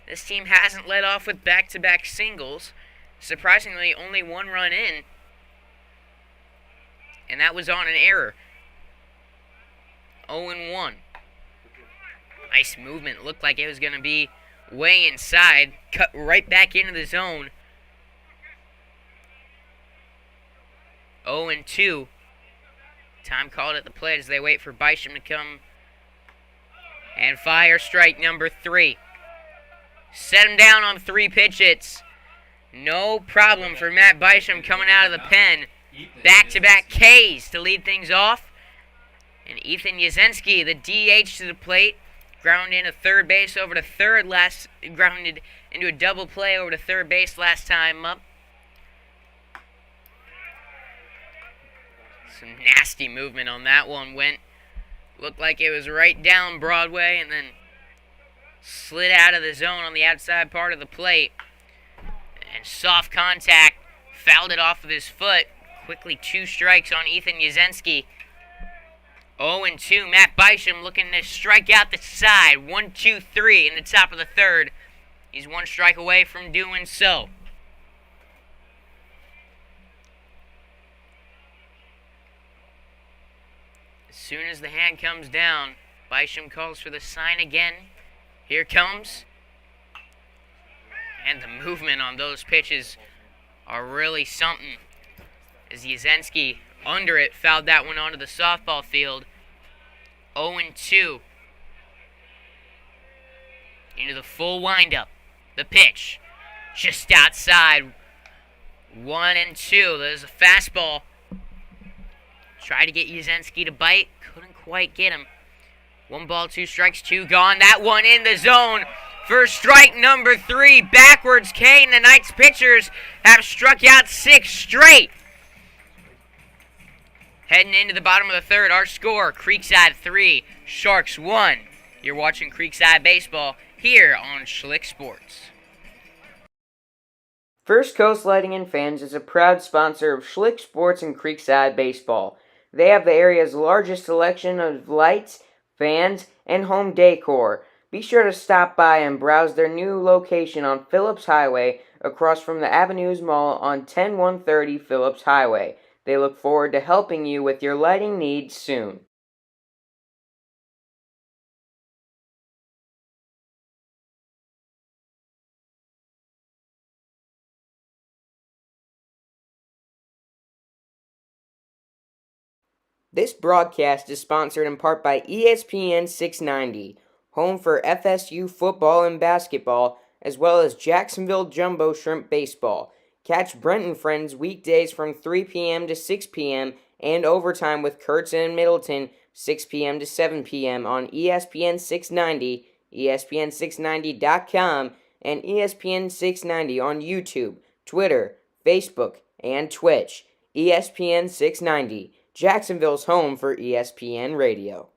S1: this team hasn't led off with back-to-back singles. Surprisingly, only 1 run in. And that was on an error. 0-1. Nice movement. Looked like it was going to be way inside. Cut right back into the zone. 0-2. Time called at the plate as they wait for Bysham to come and fire strike number 3. Set him down on 3 pitches. No problem for Matt Bysham coming out of the pen. Back-to-back Ks to lead things off. And Ethan Yazinski, the DH to the plate, grounded into third base over to third grounded into a double play over to third base last time up. Some nasty movement on that one. Looked like it was right down Broadway and then slid out of the zone on the outside part of the plate. And soft contact, fouled it off of his foot. Quickly 2 strikes on Ethan Yazinski. 0-2, Matt Bysham looking to strike out the side. 1-2-3 in the top of the third. He's 1 strike away from doing so. As soon as the hand comes down, Bysham calls for the sign again. Here comes. And the movement on those pitches are really something. as Yazenski under it fouled that one onto the softball field. 0-2. Into the full windup. The pitch. Just outside. 1-2. There's a fastball. Tried to get Yazenski to bite. Couldn't quite get him. 1 ball, 2 strikes, 2 gone. That one in the zone for strike number 3. Backwards Kane. The Knights pitchers have struck out 6 straight. Heading into the bottom of the third, our score, Creekside 3, Sharks 1. You're watching Creekside Baseball here on Schlick Sports.
S3: First Coast Lighting and Fans is a proud sponsor of Schlick Sports and Creekside Baseball. They have the area's largest selection of lights, fans, and home decor. Be sure to stop by and browse their new location on Phillips Highway across from the Avenues Mall on 10130 Phillips Highway. They look forward to helping you with your lighting needs soon. This broadcast is sponsored in part by ESPN 690, home for FSU football and basketball, as well as Jacksonville Jumbo Shrimp Baseball. Catch Brent and Friends weekdays from 3 p.m. to 6 p.m. and overtime with Kurtz and Middleton 6 p.m. to 7 p.m. on ESPN 690, ESPN690.com, and ESPN 690 on YouTube, Twitter, Facebook, and Twitch. ESPN 690, Jacksonville's home for ESPN Radio.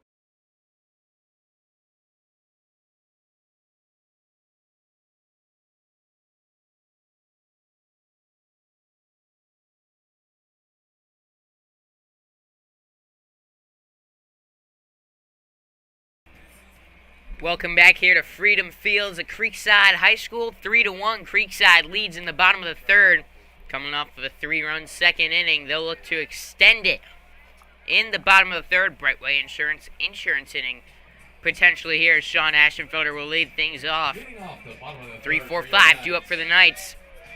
S1: Welcome back here to Freedom Fields at Creekside High School. 3-1, Creekside leads in the bottom of the third. Coming off of a 3-run second inning, they'll look to extend it in the bottom of the third. Brightway Insurance inning potentially here. Sean Ashenfelder will lead things off. 3-4-5, due up for the Knights.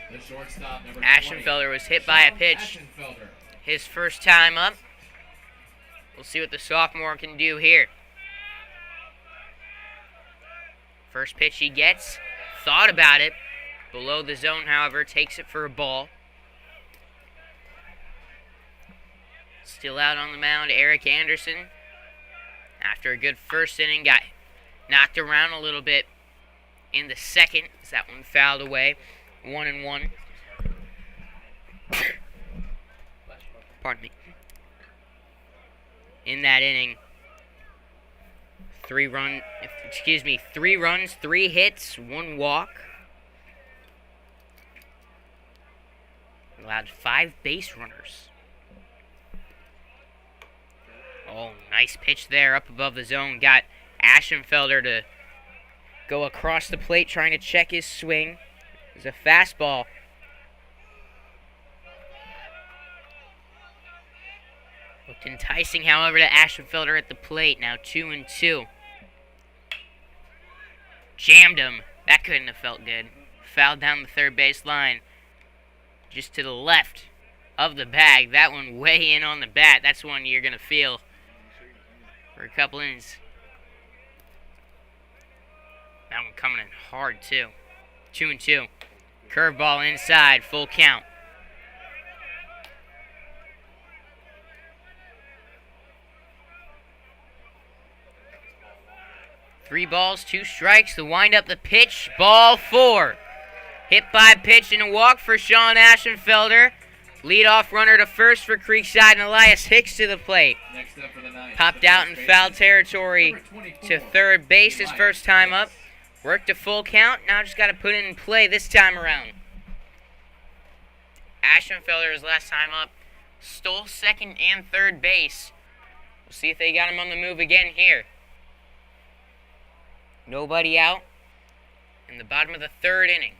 S1: Ashenfelder was hit by a pitch his first time up. We'll see what the sophomore can do here. First pitch he gets, thought about it, below the zone, however, takes it for a ball. Still out on the mound, Eric Anderson. After a good first inning, got knocked around a little bit in the second, as that one fouled away. 1-1. Pardon me. In that inning, 3 runs, 3 hits, 1 walk. Allowed 5 base runners. Oh, nice pitch there up above the zone. Got Ashenfelder to go across the plate trying to check his swing. It was a fastball. Looked enticing, however, to Ashenfelder at the plate. Now 2-2. Jammed him. That couldn't have felt good. Fouled down the third base line. Just to the left of the bag. That one way in on the bat. That's one you're going to feel for a couple innings. That one coming in hard, too. 2-2. Curveball inside. Full count. Three balls, 2 strikes. The windup, the pitch. Ball 4. Hit by pitch and a walk for Sean Ashenfelder. Leadoff runner to first for Creekside, and Elias Hicks to the plate. Popped out in foul territory to third base his first time up. Worked a full count. Now just got to put it in play this time around. Ashenfelder, his last time up, stole second and third base. We'll see if they got him on the move again here. Nobody out in the bottom of the third inning.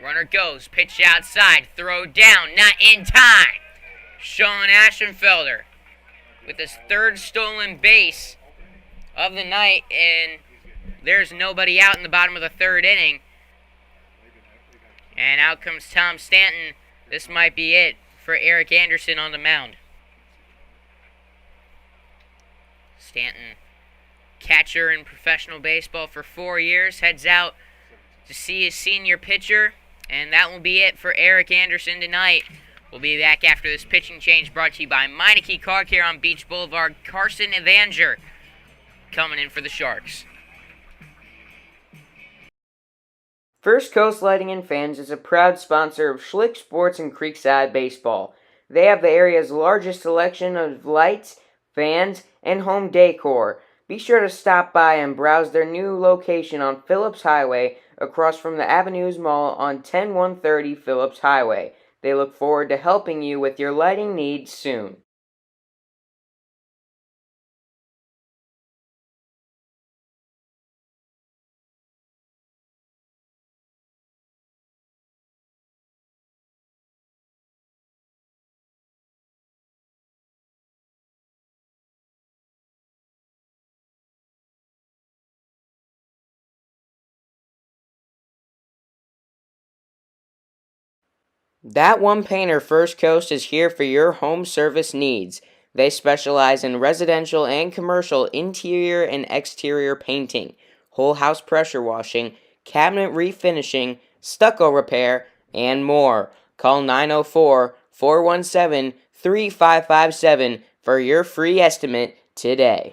S1: Runner goes, pitch outside, throw down, not in time. Sean Ashenfelder with his 3rd stolen base of the night, and there's nobody out in the bottom of the 3rd inning. And out comes Tom Stanton. This might be it for Eric Anderson on the mound. Stanton, catcher in professional baseball for 4 years, heads out to see his senior pitcher. And that will be it for Eric Anderson tonight. We'll be back after this pitching change brought to you by Meineke Car Care on Beach Boulevard. Carson Evanger coming in for the Sharks.
S3: First Coast Lighting and Fans is a proud sponsor of Schlick Sports and Creekside Baseball. They have the area's largest selection of lights, fans, and home decor. Be sure to stop by and browse their new location on Phillips Highway across from the Avenues Mall on 10130 Phillips Highway. They look forward to helping you with your lighting needs soon. That One Painter First Coast is here for your home service needs. They specialize in residential and commercial interior and exterior painting, whole house pressure washing, cabinet refinishing, stucco repair, and more. Call 904-417-3557 for your free estimate today.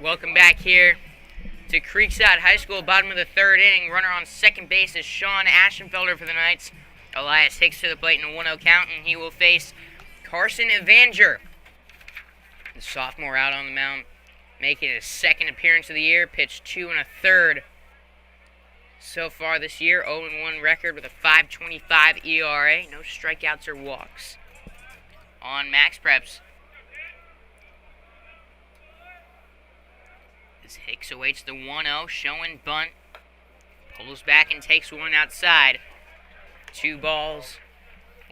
S1: Welcome back here to Creekside High School, bottom of the third inning. Runner on second base is Sean Aschenfelder for the Knights. Elias Hicks to the plate in a 1-0 count, and he will face Carson Evanger, the sophomore out on the mound, making his second appearance of the year. Pitched 2 1/3 so far this year. 0-1 record with a 5.25 ERA. No strikeouts or walks on Max Preps. As Hicks awaits the 1-0, showing bunt. Pulls back and takes one outside. 2 balls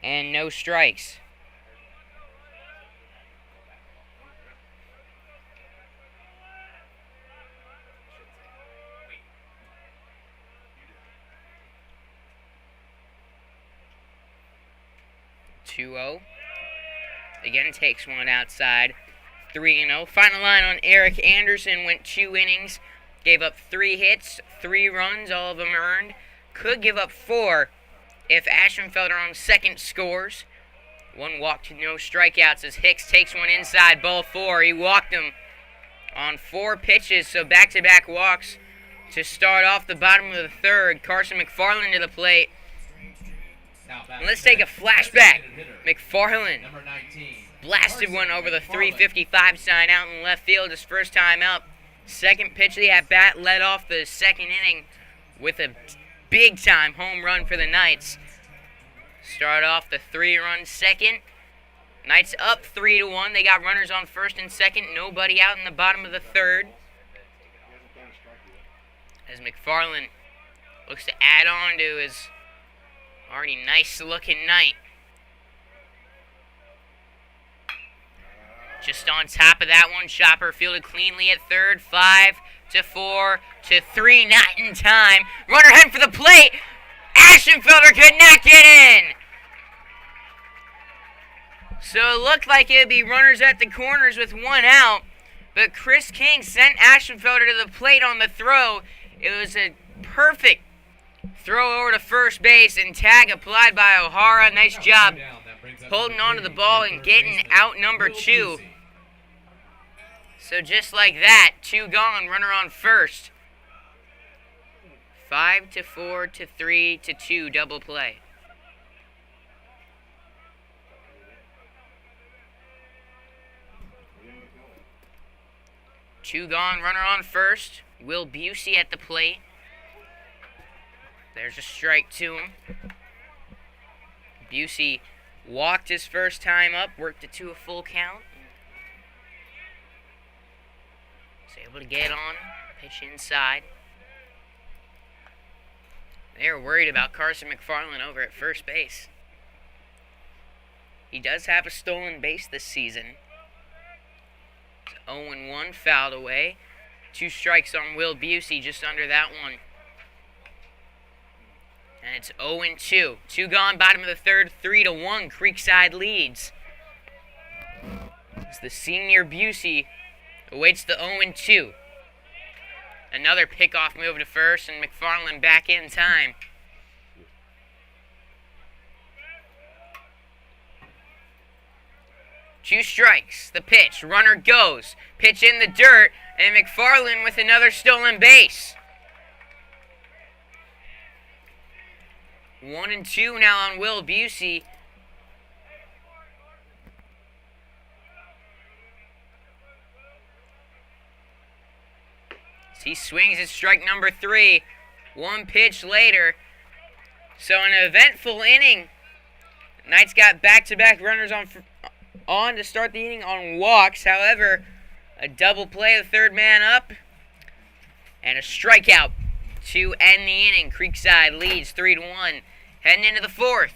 S1: and no strikes. Again takes one outside. 3-0. Final line on Eric Anderson went 2 innings. Gave up 3 hits, 3 runs, all of them earned. Could give up 4 if Aschenfelder on second scores. 1 walk to no strikeouts as Hicks takes one inside, ball 4. He walked him on 4 pitches, so back-to-back walks to start off the bottom of the third. Carson McFarland to the plate. And let's take a flashback. McFarland blasted one over the 355 sign out in left field his first time up. Second pitch of the at-bat led off the second inning with a big-time home run for the Knights. Start off the 3-run second. Knights up 3-1. They got runners on first and second. Nobody out in the bottom of the third. As McFarland looks to add on to his already nice-looking night. Just on top of that one, Chopper fielded cleanly at third. 5-4-3, not in time. Runner heading for the plate. Aschenfelder could not get in. So it looked like it would be runners at the corners with 1 out. But Chris King sent Aschenfelder to the plate on the throw. It was a perfect throw over to first base and tag applied by O'Hara. Nice job holding on to the ball and getting out number 2. So just like that, 2 gone, runner on first. 5-4-3-2 double play. Two gone, runner on first. Will Busey at the plate. There's a strike to him. Busey walked his first time up, worked it to a full count. Was able to get on, pitch inside. They are worried about Carson McFarland over at first base. He does have a stolen base this season. 0-1, fouled away. 2 strikes on Will Busey, just under that one. And it's 0-2. 2 gone, bottom of the third, 3-1. Creekside leads. As the senior Busey awaits the 0-2. Another pickoff move to first, and McFarland back in time. Two strikes, the pitch, runner goes, pitch in the dirt, and McFarland with another stolen base. 1-2 now on Will Busey. As he swings at strike number 3, 1 pitch later. So an eventful inning. Knights got back-to-back runners on to start the inning on walks. However, a double play, the third man up, and a strikeout to end the inning. Creekside leads 3-1. Heading into the 4th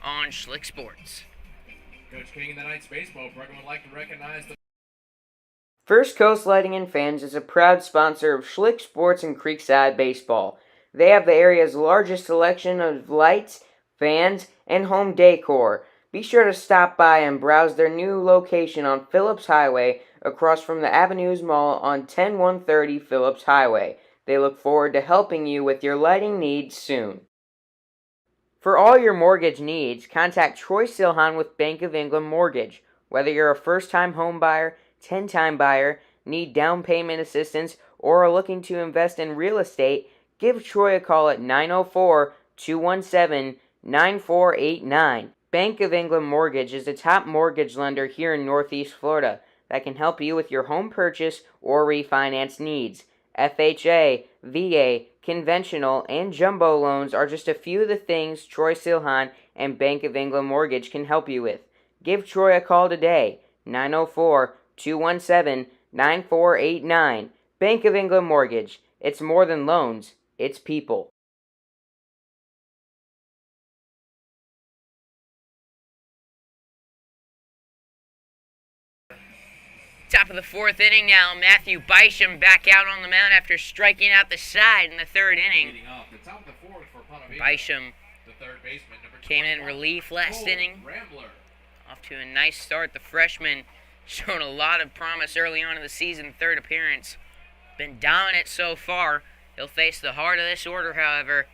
S1: on Schlick Sports.
S2: Coach King and the Knights baseball program would like to recognize the
S3: First Coast Lighting and Fans is a proud sponsor of Schlick Sports and Creekside Baseball. They have the area's largest selection of lights, fans, and home decor. Be sure to stop by and browse their new location on Phillips Highway across from the Avenues Mall on 10130 Phillips Highway. They look forward to helping you with your lighting needs soon. For all your mortgage needs, contact Troy Silhan with Bank of England Mortgage. Whether you're a first-time home buyer, 10-time buyer, need down payment assistance, or are looking to invest in real estate, give Troy a call at 904-217-9489. Bank of England Mortgage is a top mortgage lender here in Northeast Florida that can help you with your home purchase or refinance needs. FHA, VA, conventional, and jumbo loans are just a few of the things Troy Silhan and Bank of England Mortgage can help you with. Give Troy a call today, 904-217-9489. Bank of England Mortgage. It's more than loans, it's people.
S1: Top of the 4th inning now. Matthew Bysham back out on the mound after striking out the side in the 3rd inning.
S2: leading off the top of the 4th for Ponte Vedra,
S1: Bysham
S2: the third baseman, number
S1: came in
S2: 21,
S1: relief last
S2: Cole
S1: inning.
S2: Rambler.
S1: Off to a nice start. The freshman showed a lot of promise early on in the season. 3rd appearance. Been dominant so far. He'll face the heart of this order, however.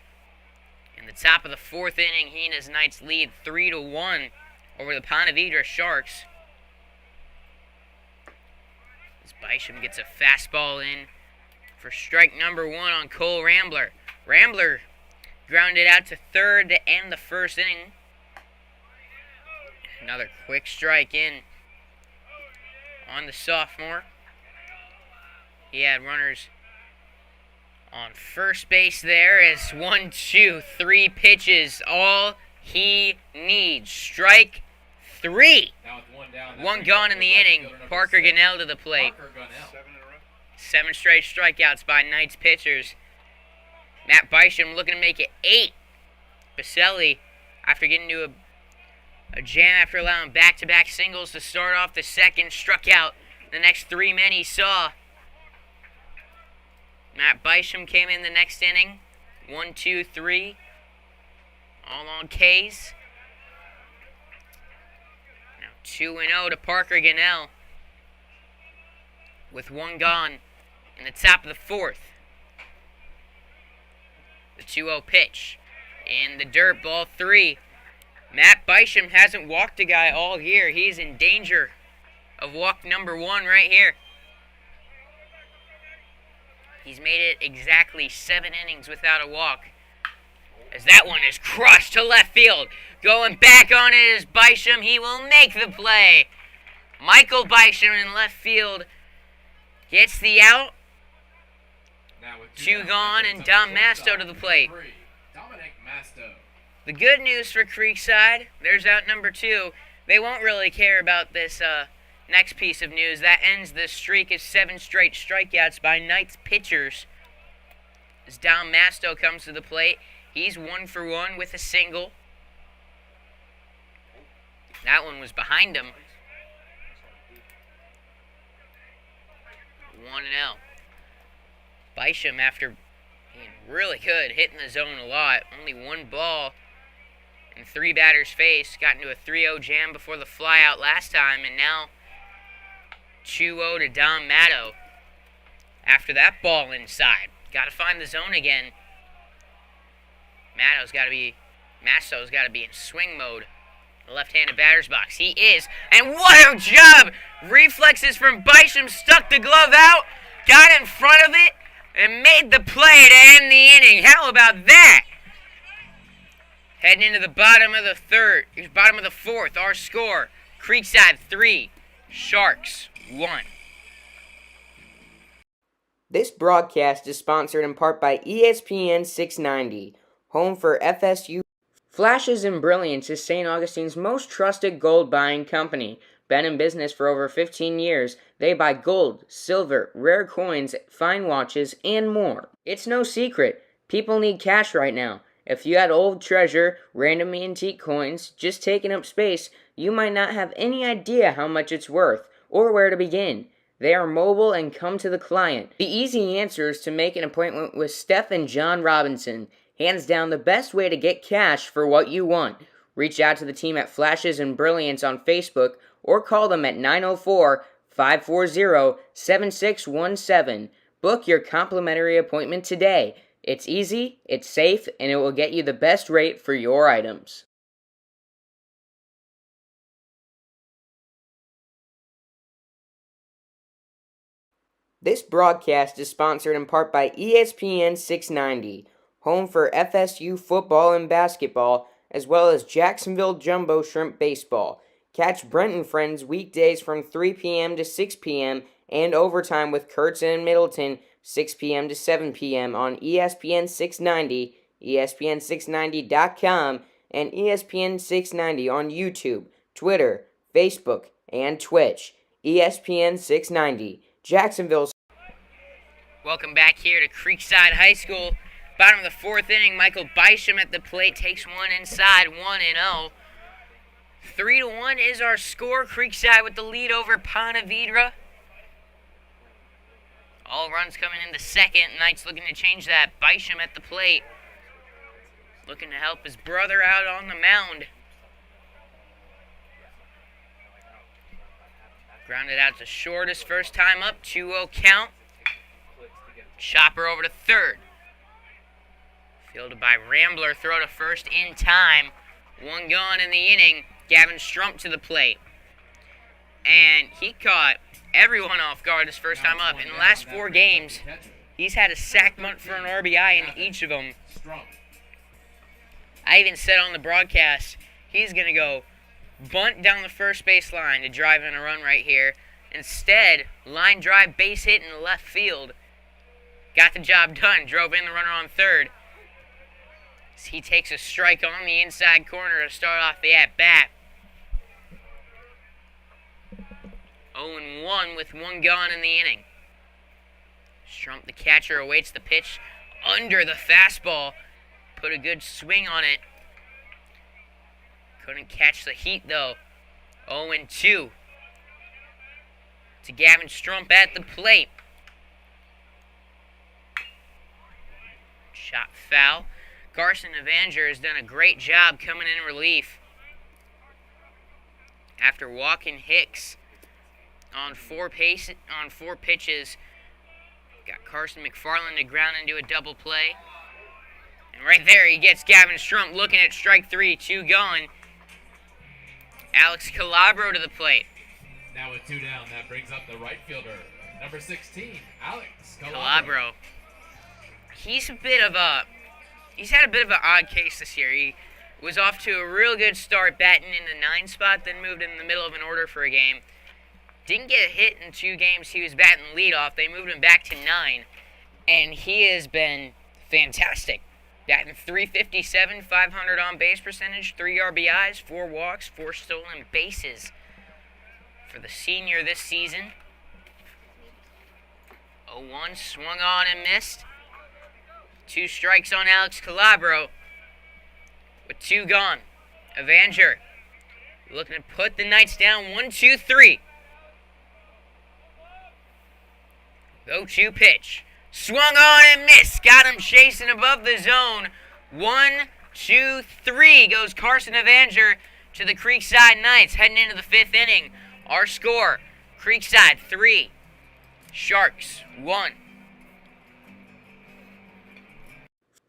S1: In the top of the 4th inning, he and his Knights lead 3-1 over the Ponte Vedra Sharks. As Bysham gets a fastball in for strike number 1 on Cole Rambler. Rambler grounded out to 3rd to end the 1st inning. Another quick strike in on the sophomore. He had runners on first base there as 1, 2, 3 pitches. All he needs. Strike 3.
S2: Now with one down,
S1: One gone in the inning. Parker Gunnell to the plate. 7 straight strikeouts by Knights pitchers. Matt Bysham looking to make it 8. Baselli, after getting to a jam after allowing back-to-back singles to start off the 2nd, struck out the next 3 men he saw. Matt Bysham came in the next inning. 1, 2, 3. All on K's. Now 2-0 to Parker Gunnell. With 1 gone in the top of the 4th. The 2-0 pitch. In the dirt, ball 3. Matt Bysham hasn't walked a guy all year. He's in danger of walk number 1 right here. He's made it exactly 7 innings without a walk. As that one is crushed to left field. Going back on it is Bysham. He will make the play. Michael Bysham in left field gets the out.
S2: Now with
S1: 2 gone, and Dom Masto to the plate.
S2: Dominic Masto.
S1: The good news for Creekside, there's out number 2. They won't really care about this next piece of news. That ends the streak of 7 straight strikeouts by Knights pitchers. As Dom Masto comes to the plate, He's 1 for 1 with a single. That one was behind him. 1-0. Bisham, after being really good, hitting the zone a lot. Only one ball in 3 batters' face. Got into a 3-0 jam before the flyout last time, and now 2-0 to Dom Matto. After that ball inside. Got to find the zone again. Masso's got to be in swing mode. The left-handed batter's box. He is. And what a job! Reflexes from Bisham. Stuck the glove out. Got in front of it. And made the play to end the inning. How about that? Heading into the bottom of the fourth. Our score. Creekside 3. Sharks 1.
S3: This broadcast is sponsored in part by ESPN 690, home for FSU. Flashes and Brilliance is St. Augustine's most trusted gold buying company. Been in business for over 15 years, they buy gold, silver, rare coins, fine watches, and more. It's no secret, people need cash right now. If you had old treasure, random antique coins, just taking up space, you might not have any idea how much it's worth, or where to begin. They are mobile and come to the client. The easy answer is to make an appointment with Steph and John Robinson. Hands down the best way to get cash for what you want. Reach out to the team at Flashes and Brilliance on Facebook or call them at 904-540-7617. Book your complimentary appointment today. It's easy, it's safe, and it will get you the best rate for your items. This broadcast is sponsored in part by ESPN 690, home for FSU football and basketball, as well as Jacksonville Jumbo Shrimp Baseball. Catch Brent and Friends weekdays from 3 p.m. to 6 p.m. and overtime with Kurtz and Middleton, 6 p.m. to 7 p.m. on ESPN 690, ESPN690.com, and ESPN 690 on YouTube, Twitter, Facebook, and Twitch. ESPN 690, Jacksonville's.
S1: Welcome back here to Creekside High School. Bottom of the fourth inning, Michael Bisham at the plate takes one inside, 1-0. 3-1 is our score. Creekside with the lead over Ponte Vedra. All runs coming in the second. Knights looking to change that. Bisham at the plate, looking to help his brother out on the mound. Grounded out to short his first time up. 2-0 count. Chopper over to third. Fielded by Rambler, throw to first in time. One gone in the inning. Gavin Strump to the plate. And he caught everyone off guard his first time up. In the last 4 games, he's had a sack bunt for an RBI in each of them. I even said on the broadcast, he's going to go bunt down the first base line to drive in a run right here. Instead, line drive, base hit in the left field. Got the job done, drove in the runner on third. He takes a strike on the inside corner to start off the at-bat. 0-1 with one gone in the inning. Strump, the catcher, awaits the pitch under the fastball. Put a good swing on it. Couldn't catch the heat, though. 0-2. To Gavin Strump at the plate. Shot foul. Carson Evanger has done a great job coming in relief. After walking Hicks on 4 pitches, got Carson McFarland to ground into a double play. And right there, he gets Gavin Strump looking at strike 3, 2 gone. Alex Calabro to the plate.
S2: Now with 2 down, that brings up the right fielder, number 16, Alex
S1: Calabro. He's had a bit of an odd case this year. He was off to a real good start batting in the 9 spot, then moved in the middle of an order for a game. Didn't get a hit in 2 games. He was batting leadoff. They moved him back to 9, and he has been fantastic. Batting .357, 500 on base percentage, 3 RBIs, 4 walks, 4 stolen bases for the senior this season. 0-1 swung on and missed. 2 strikes on Alex Calabro. with 2 gone. Evanger looking to put the Knights down. 1, 2, 3. 0-2 pitch. Swung on and missed. Got him chasing above the zone. 1, 2, 3 goes Carson Evanger to the Creekside Knights heading into the 5th inning. Our score, Creekside 3, Sharks 1.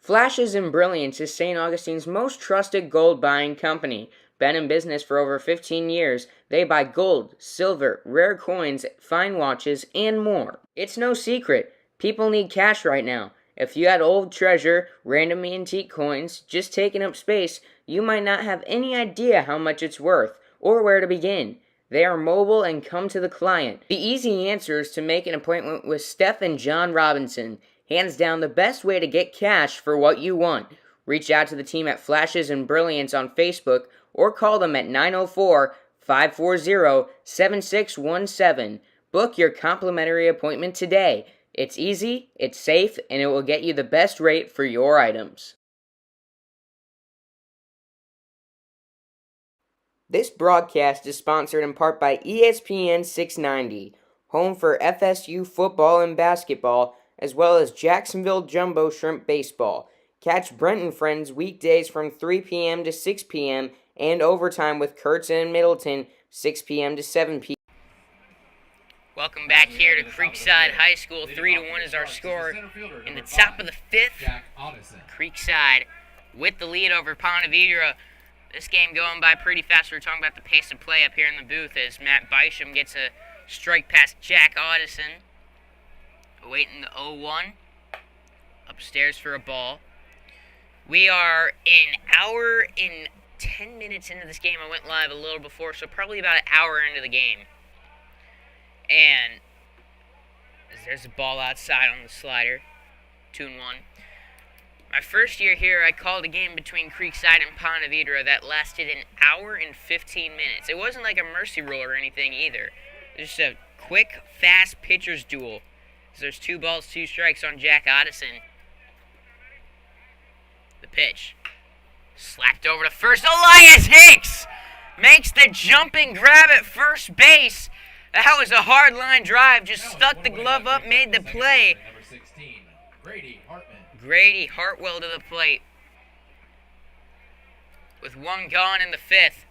S3: Flashes and Brilliance is St. Augustine's most trusted gold buying company. Been in business for over 15 years, they buy gold, silver, rare coins, fine watches, and more. It's no secret, people need cash right now. If you had old treasure, random antique coins, just taking up space, you might not have any idea how much it's worth, or where to begin. They are mobile and come to the client. The easy answer is to make an appointment with Steph and John Robinson. Hands down the best way to get cash for what you want. Reach out to the team at Flashes and Brilliance on Facebook or call them at 904-540-7617. Book your complimentary appointment today. It's easy, it's safe, and it will get you the best rate for your items. This broadcast is sponsored in part by ESPN 690, home for FSU football and basketball, as well as Jacksonville Jumbo Shrimp Baseball. Catch Brent and Friends weekdays from 3 p.m. to 6 p.m. and overtime with Kurtz and Middleton, 6 p.m. to 7 p.m.
S1: Welcome back here to Creekside High School. 3-1 is our score. In the top of the 5th, Creekside with the lead over Ponte Vedra. This game going by pretty fast. We're talking about the pace of play up here in the booth as Matt Bisham gets a strike past Jack Audison. Awaiting the 0-1. Upstairs for a ball. We are an hour and 10 minutes into this game. I went live a little before, so probably about an hour into the game. And there's a ball outside on the slider. 2-1. My first year here, I called a game between Creekside and Ponte Vedra that lasted an hour and 15 minutes. It wasn't like a mercy rule or anything either. It was just a quick, fast pitcher's duel. So there's 2 balls, 2 strikes on Jack Audison. The pitch. Slapped over to first. Elias Hicks makes the jumping grab at first base. That was a hard line drive. Just stuck the glove up, made the play. Grady Hartwell to the plate. With 1 gone in the 5th.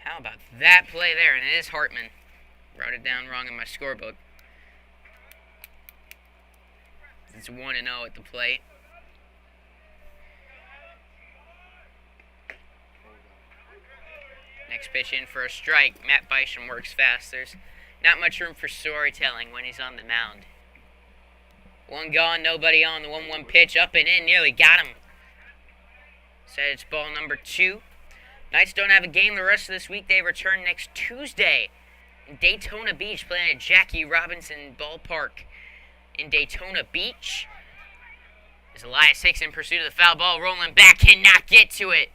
S1: How about that play there? And it is Hartman. Wrote it down wrong in my scorebook. It's 1-0 at the plate. Next pitch in for a strike. Matt Bisham works fast. There's not much room for storytelling when he's on the mound. 1 gone, nobody on. The 1-1 pitch up and in. Nearly got him. Said it's ball number 2. Knights don't have a game the rest of this week. They return next Tuesday in Daytona Beach, playing at Jackie Robinson Ballpark in Daytona Beach. As Elias Hicks in pursuit of the foul ball, rolling back, cannot get to it.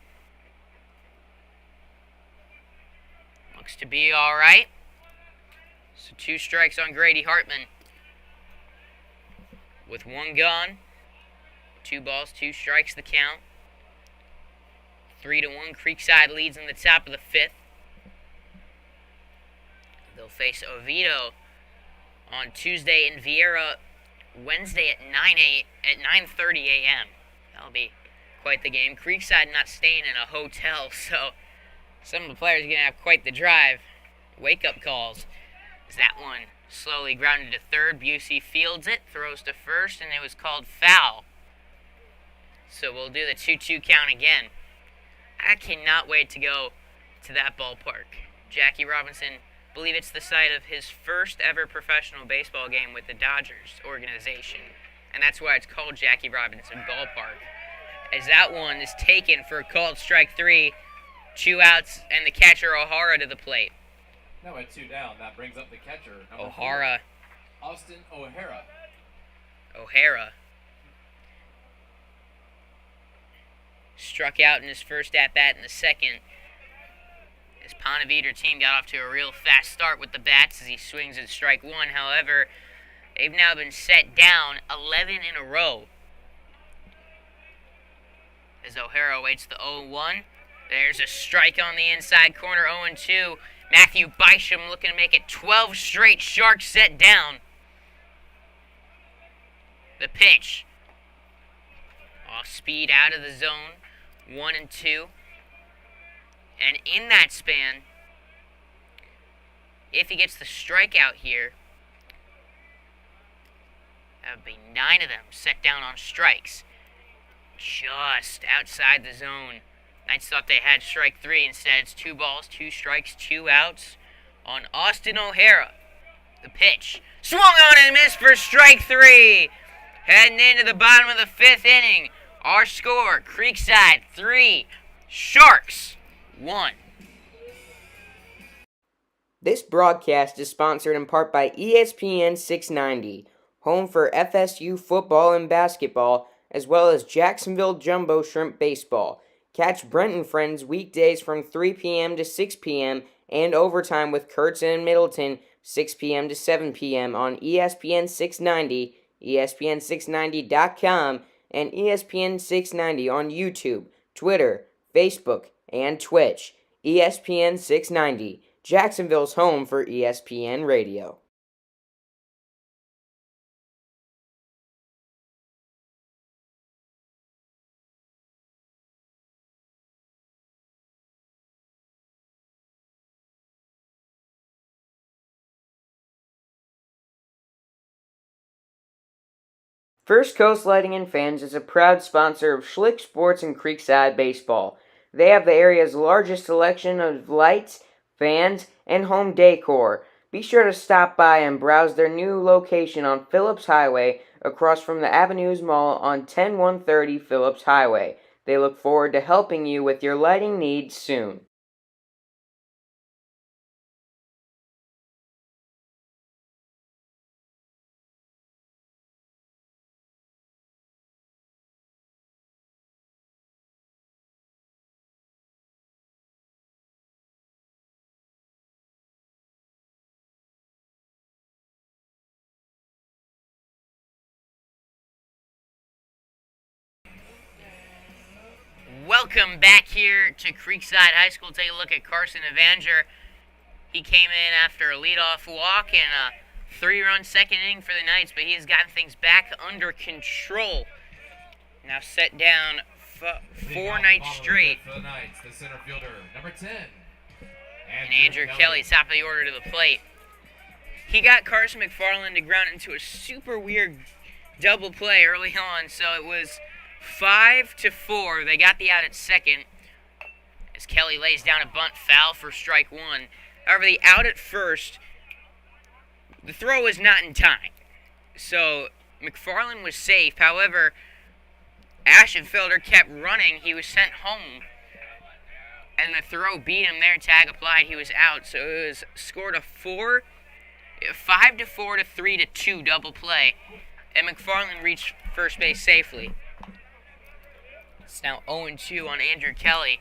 S1: Looks to be all right. So 2 strikes on Grady Hartman. With 1 gone, 2 balls, 2 strikes the count. 3-1, Creekside leads in the top of the 5th. They'll face Oviedo on Tuesday in Vieira, Wednesday at 9:30 a.m. That'll be quite the game. Creekside not staying in a hotel, so some of the players are going to have quite the drive. Wake-up calls. Is that one slowly grounded to third. Busey fields it, throws to first, and it was called foul. So we'll do the 2-2 count again. I cannot wait to go to that ballpark. Jackie Robinson, I believe it's the site of his first ever professional baseball game with the Dodgers organization. And that's why it's called Jackie Robinson Ballpark. As that one is taken for a called strike 3, 2 outs, and the catcher O'Hara to the plate.
S2: Now at 2 down, that brings up the catcher.
S1: O'Hara.
S2: 4, Austin O'Hara.
S1: O'Hara struck out in his first at-bat in the 2nd. His Ponte Vedra team got off to a real fast start with the bats as he swings at strike 1. However, they've now been set down 11 in a row. as O'Hara waits the 0-1. There's a strike on the inside corner, 0-2. Matthew Bysham looking to make it 12 straight Sharks set down. The pitch. Off speed out of the zone, 1-2. And in that span, if he gets the strikeout here, that would be 9 of them set down on strikes. Just outside the zone. Knights thought they had strike 3. Instead, it's 2 balls, 2 strikes, 2 outs on Austin O'Hara. The pitch. Swung on and missed for strike 3. Heading into the bottom of the 5th inning. Our score, Creekside 3, Sharks 1.
S3: This broadcast is sponsored in part by ESPN 690, home for FSU football and basketball, as well as Jacksonville Jumbo Shrimp Baseball. Catch Brent and Friends weekdays from 3 p.m. to 6 p.m. and overtime with Kurtz and Middleton, 6 p.m. to 7 p.m. on ESPN 690, ESPN690.com, and ESPN 690 on YouTube, Twitter, Facebook, and Twitch. ESPN 690, Jacksonville's home for ESPN Radio. First Coast Lighting and Fans is a proud sponsor of Schlick Sports and Creekside Baseball. They have the area's largest selection of lights, fans, and home decor. Be sure to stop by and browse their new location on Phillips Highway across from the Avenues Mall on 10130 Phillips Highway. They look forward to helping you with your lighting needs soon.
S1: Welcome back here to Creekside High School. Take a look at Carson Evanger. He came in after a leadoff walk and a 3-run second inning for the Knights, but he has gotten things back under control. Now set down 4 nights straight.
S2: For the Knights, the center fielder, number 10.
S1: And Andrew Kelly, top of the order to the plate. He got Carson McFarland to ground into a super weird double play early on, so it was 5-4. They got the out at second as Kelly lays down a bunt foul for strike 1. However, the out at first, the throw was not in time. So McFarland was safe. However, Ashenfelder kept running. He was sent home. And the throw beat him there. Tag applied. He was out. So it was scored a 5-4 to 3-2 double play. And McFarland reached first base safely. It's now 0-2 on Andrew Kelly.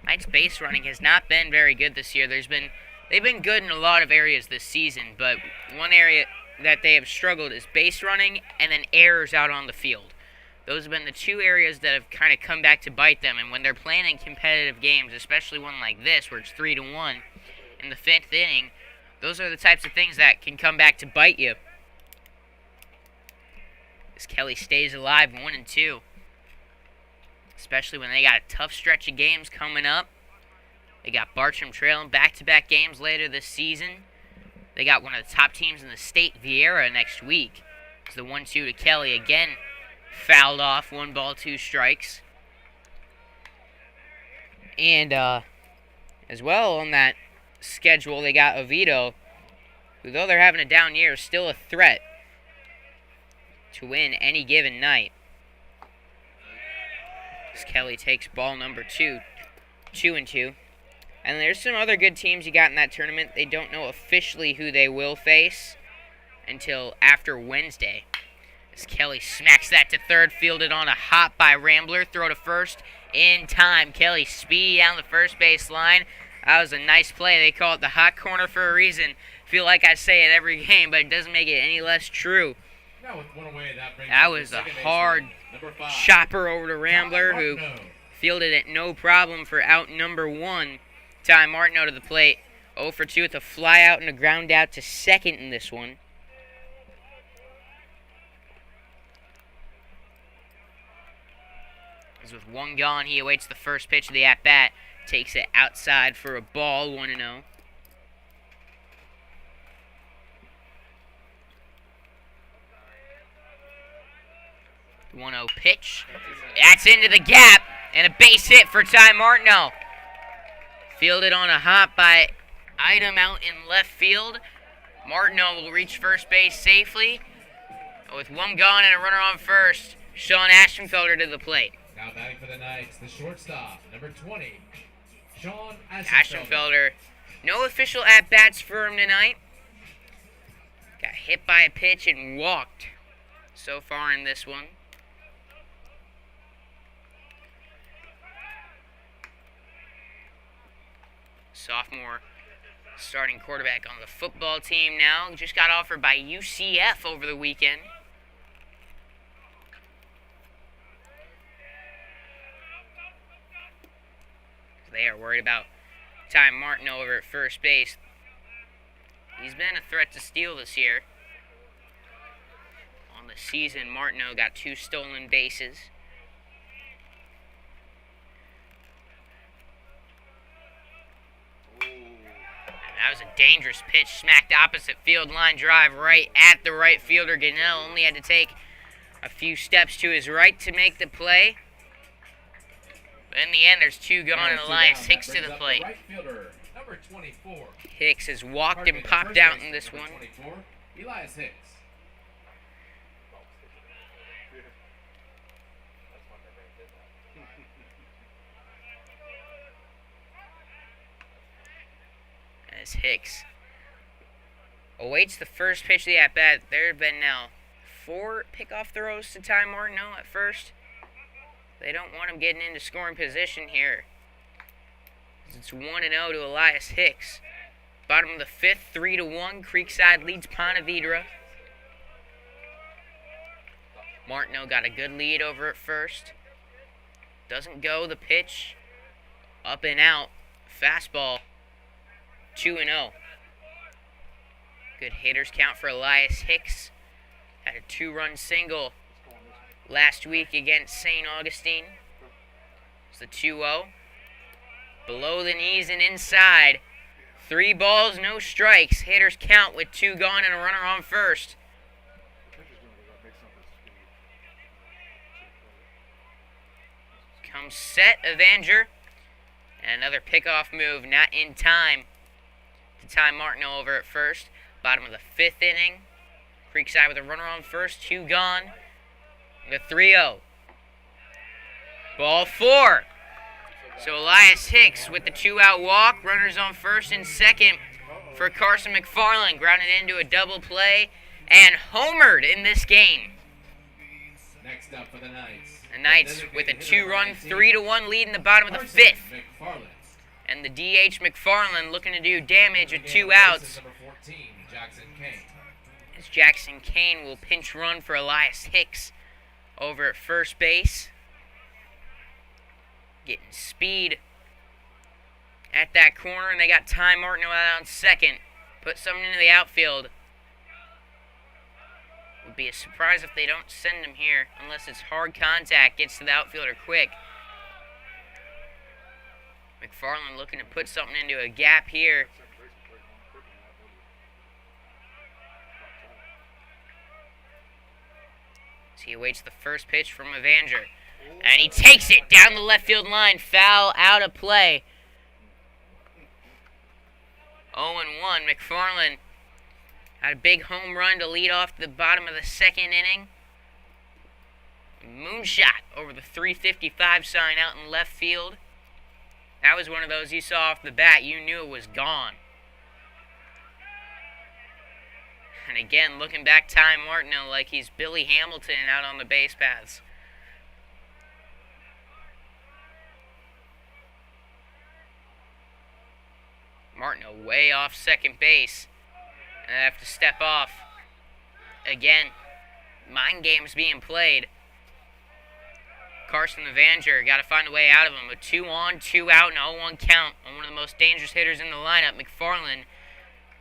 S1: Knights base running has not been very good this year. They've been good in a lot of areas this season, but one area that they have struggled is base running and then errors out on the field. Those have been the 2 areas that have kind of come back to bite them, and when they're playing in competitive games, especially one like this where it's 3-1 in the 5th inning, those are the types of things that can come back to bite you. As Kelly stays alive, 1-2. Especially when they got a tough stretch of games coming up. They got Bartram trailing back-to-back games later this season. They got one of the top teams in the state, Vieira, next week. It's the 1-2 to Kelly again. Fouled off, 1 ball, 2 strikes. And as well on that schedule, they got Oviedo, who though they're having a down year, is still a threat to win any given night. As Kelly takes ball number 2, 2-2. And there's some other good teams you got in that tournament. They don't know officially who they will face until after Wednesday. As Kelly smacks that to third, fielded on a hop by Rambler. Throw to first in time. Kelly speed down the first base line. That was a nice play. They call it the hot corner for a reason. Feel like I say it every game, but it doesn't make it any less true.
S2: Now with one away, that brings
S1: That
S2: up the
S1: was a
S2: second baseman,
S1: hard
S2: number 5,
S1: chopper over to Rambler, who
S2: Martineau.
S1: fielded it no problem for out number 1. Ty Martineau to the plate. 0 for 2 with a fly out and a ground out to second in this one. As with one gone, he awaits the first pitch of the at-bat. Takes it outside for a ball, 1-0. The 1-0 pitch. That's into the gap, and a base hit for Ty Martineau. Fielded on a hop by Item out in left field. Martineau will reach first base safely. With one gone and a runner on first, Sean Ashenfelder to the plate.
S2: Now batting for the Knights, the shortstop, number 20, Sean
S1: Ashenfelder. No official at-bats for him tonight. Got hit by a pitch and walked so far in this one. Sophomore starting quarterback on the football team now. Just got offered by UCF over the weekend. They are worried about Ty Martineau over at first base. He's been a threat to steal this year. On the season, Martineau got 2 stolen bases. That was a dangerous pitch, smacked opposite field line drive right at the right fielder. Gunnell only had to take a few steps to his right to make the play. But in the end, there's 2 gone and Elias Hicks to the plate.
S2: Right fielder, number 24.
S1: Hicks has walked and popped out in this one.
S2: 24, Elias Hicks.
S1: As Hicks awaits the first pitch of the at-bat. There have been now 4 pickoff throws to Ty Martineau at first. They don't want him getting into scoring position here. It's 1-0 to Elias Hicks. Bottom of the 5th, 3-1. Creekside leads Ponte Vedra. Martineau got a good lead over at first. Doesn't go. The pitch up and out. Fastball. 2-0. Good hitters count for Elias Hicks. Had a 2-run single last week against St. Augustine. It's the 2-0. Below the knees and inside. 3 balls, no strikes. Hitters count with 2 gone and a runner on first. Comes set, Avenger. And another pickoff move, not in time to Ty Martineau over at first. Bottom of the 5th inning. Creekside with a runner on first, 2 gone. The 3-0. Ball 4. So Elias Hicks with the 2-out walk. Runners on first and second for Carson McFarland. Grounded into a double play and homered in this game.
S2: Next up for the Knights.
S1: The Knights with a 2-run, 3-1 lead in the bottom of the 5th. And the DH McFarland looking to do damage with 2 outs.
S2: Number 14, Jackson Kane.
S1: As Jackson Kane will pinch run for Elias Hicks over at first base. Getting speed at that corner, and they got Ty Martineau out on second. Put something into the outfield. Would be a surprise if they don't send him here, unless it's hard contact, gets to the outfielder quick. McFarland looking to put something into a gap here. As he awaits the first pitch from Avenger. And he takes it down the left field line. Foul out of play. 0-1. McFarland had a big home run to lead off the bottom of the 2nd inning. Moonshot over the 355 sign out in left field. That was one of those you saw off the bat. You knew it was gone. And again, looking back, Ty Martineau like he's Billy Hamilton out on the base paths. Martineau way off second base. And I have to step off again. mind games being played. Carson Evanger got to find a way out of him. A 2 on, 2 out, and 0-1 count on one of the most dangerous hitters in the lineup, McFarland.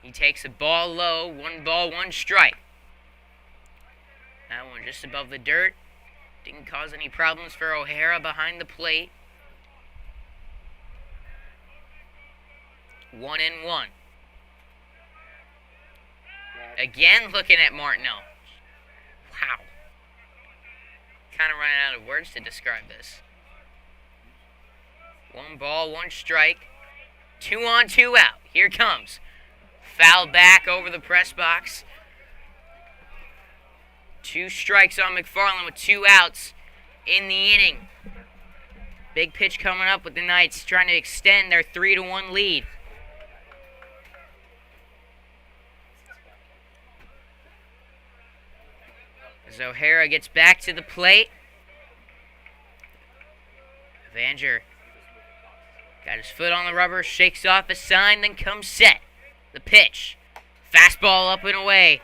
S1: He takes the ball low, 1 ball, 1 strike. That one just above the dirt. Didn't cause any problems for O'Hara behind the plate. 1-1. Again, looking at Martineau. Wow. Kind of running out of words to describe this. 1 ball, 1 strike. 2 on, 2 out. Here comes. Foul back over the press box. 2 strikes on McFarland with 2 outs in the inning. Big pitch coming up with the Knights trying to extend their 3-1 lead. As O'Hara gets back to the plate. Evanger got his foot on the rubber, shakes off a sign, then comes set. The pitch. Fastball up and away.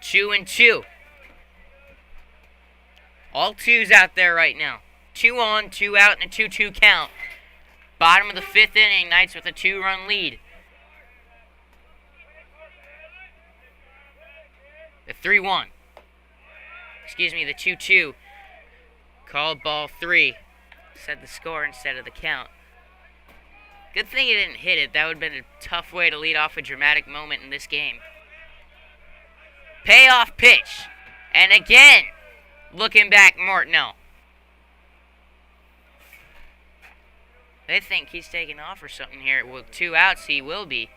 S1: 2-2. All 2s out there right now. 2 on, 2 out, and a 2-2 count. Bottom of the 5th inning, Knights with a 2-run lead. The 3-1. Excuse me, the 2-2. Called ball 3. Said the score instead of the count. Good thing he didn't hit it. That would have been a tough way to lead off a dramatic moment in this game. Payoff pitch. And again, looking back, Martineau. They think he's taking off or something here. With 2 outs, he will be.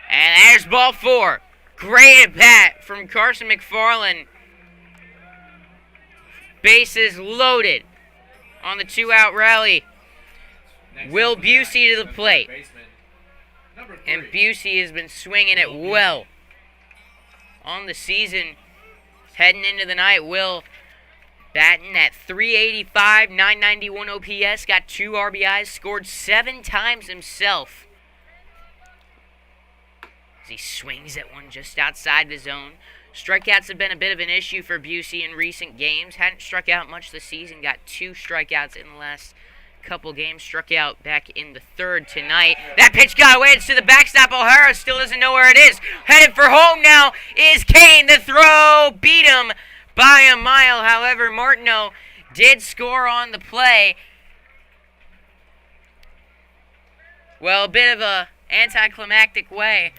S1: And there's ball 4. Great at bat from Carson McFarland. Bases loaded on the 2-out rally. Will Busey to the plate. And Busey has been swinging it well on the season. Heading into the night, Will batting at .385, .991 OPS, got 2 RBIs, scored 7 times himself. As he swings at one just outside the zone. Strikeouts have been a bit of an issue for Busey in recent games. Hadn't struck out much this season, got 2 strikeouts in the last couple games. Struck out back in the 3rd tonight. That pitch got away. It's to the backstop. O'Hara still doesn't know where it is. Headed for home now is Kane. The throw beat him by a mile. However, Martineau did score on the play. Well, a bit of a anticlimactic way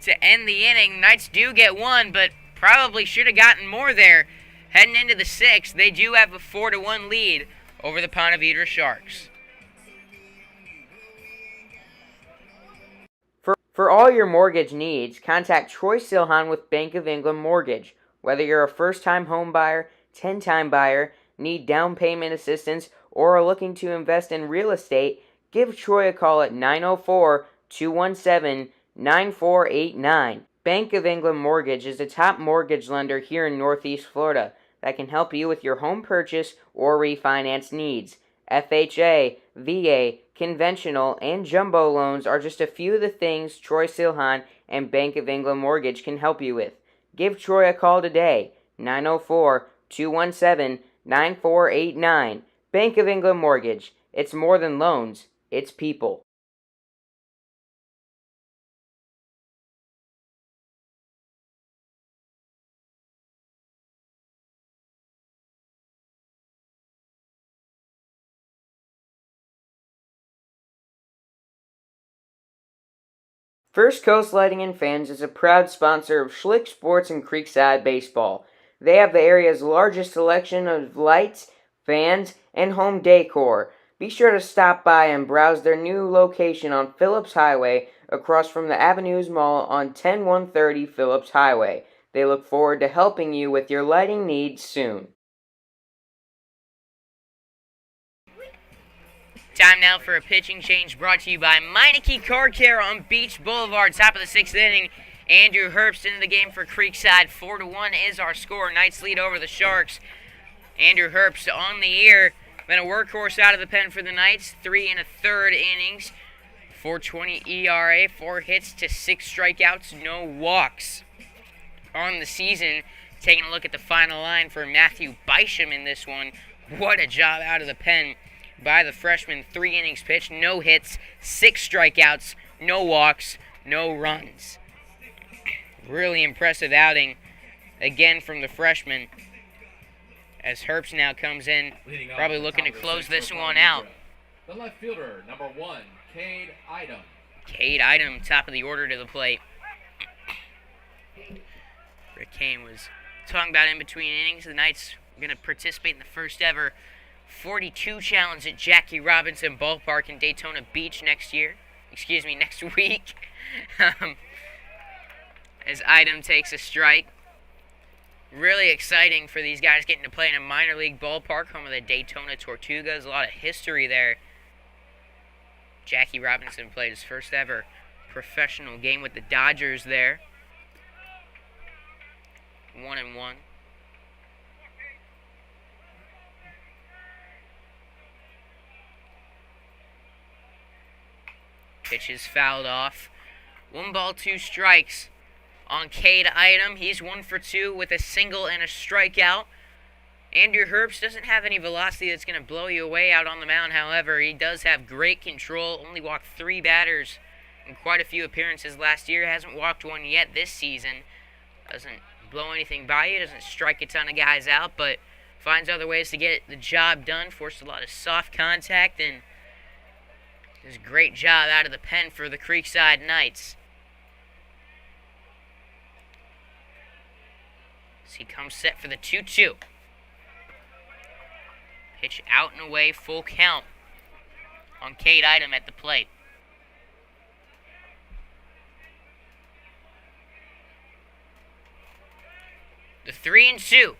S1: to end the inning. Knights do get 1, but probably should have gotten more there. Heading into the 6th, they do have a 4-1 lead over the Ponte Vedra Sharks.
S3: For all your mortgage needs, contact Troy Silhan with Bank of England Mortgage. Whether you're a first-time home buyer, 10-time buyer, need down payment assistance, or are looking to invest in real estate, give Troy a call at 904-217-9489. Bank of England Mortgage is a top mortgage lender here in Northeast Florida that can help you with your home purchase or refinance needs. FHA, VA, conventional, and jumbo loans are just a few of the things Troy Silhan and Bank of England Mortgage can help you with. Give Troy a call today, 904-217-9489. Bank of England Mortgage. It's more than loans, it's people. First Coast Lighting and Fans is a proud sponsor of Schlick Sports and Creekside Baseball. They have the area's largest selection of lights, fans, and home decor. Be sure to stop by and browse their new location on Phillips Highway across from the Avenues Mall on 10130 Phillips Highway. They look forward to helping you with your lighting needs soon.
S1: Time now for a pitching change brought to you by Meineke Car Care on Beach Boulevard. Top of the 6th inning, Andrew Herbst into the game for Creekside. 4-1 is our score. Knights lead over the Sharks. Andrew Herbst on the year. Been a workhorse out of the pen for the Knights. 3 1/3 innings. .420 ERA, 4 hits to 6 strikeouts, no walks. on the season. Taking a look at the final line for Matthew Bysham in this one. What a job out of the pen by the freshman. 3 innings pitched, no hits, 6 strikeouts, no walks, no runs. Really impressive outing again from the freshman, as Herbst now comes in, probably looking to close this one out.
S2: The left fielder, number 1, Cade Idom.
S1: Cade Idom, top of the order to the plate. Rick Kane was talking about in between innings. The Knights are going to participate in the first ever 42 challenge at Jackie Robinson Ballpark in Daytona Beach next week. As Idom takes a strike. Really exciting for these guys getting to play in a minor league ballpark, home of the Daytona Tortugas. A lot of history there. Jackie Robinson played his first ever professional game with the Dodgers there. 1-1. Pitch is fouled off. 1 ball, 2 strikes on Cade Idom. He's 1 for 2 with a single and a strikeout. Andrew Herbst doesn't have any velocity that's going to blow you away out on the mound. However, he does have great control. Only walked 3 batters in quite a few appearances last year. Hasn't walked one yet this season. Doesn't blow anything by you. Doesn't strike a ton of guys out, but finds other ways to get the job done. Forced a lot of soft contact, and does a great job out of the pen for the Creekside Knights. As he comes set for the 2-2. Pitch out and away, full count on Cade Idom at the plate. The 3-2.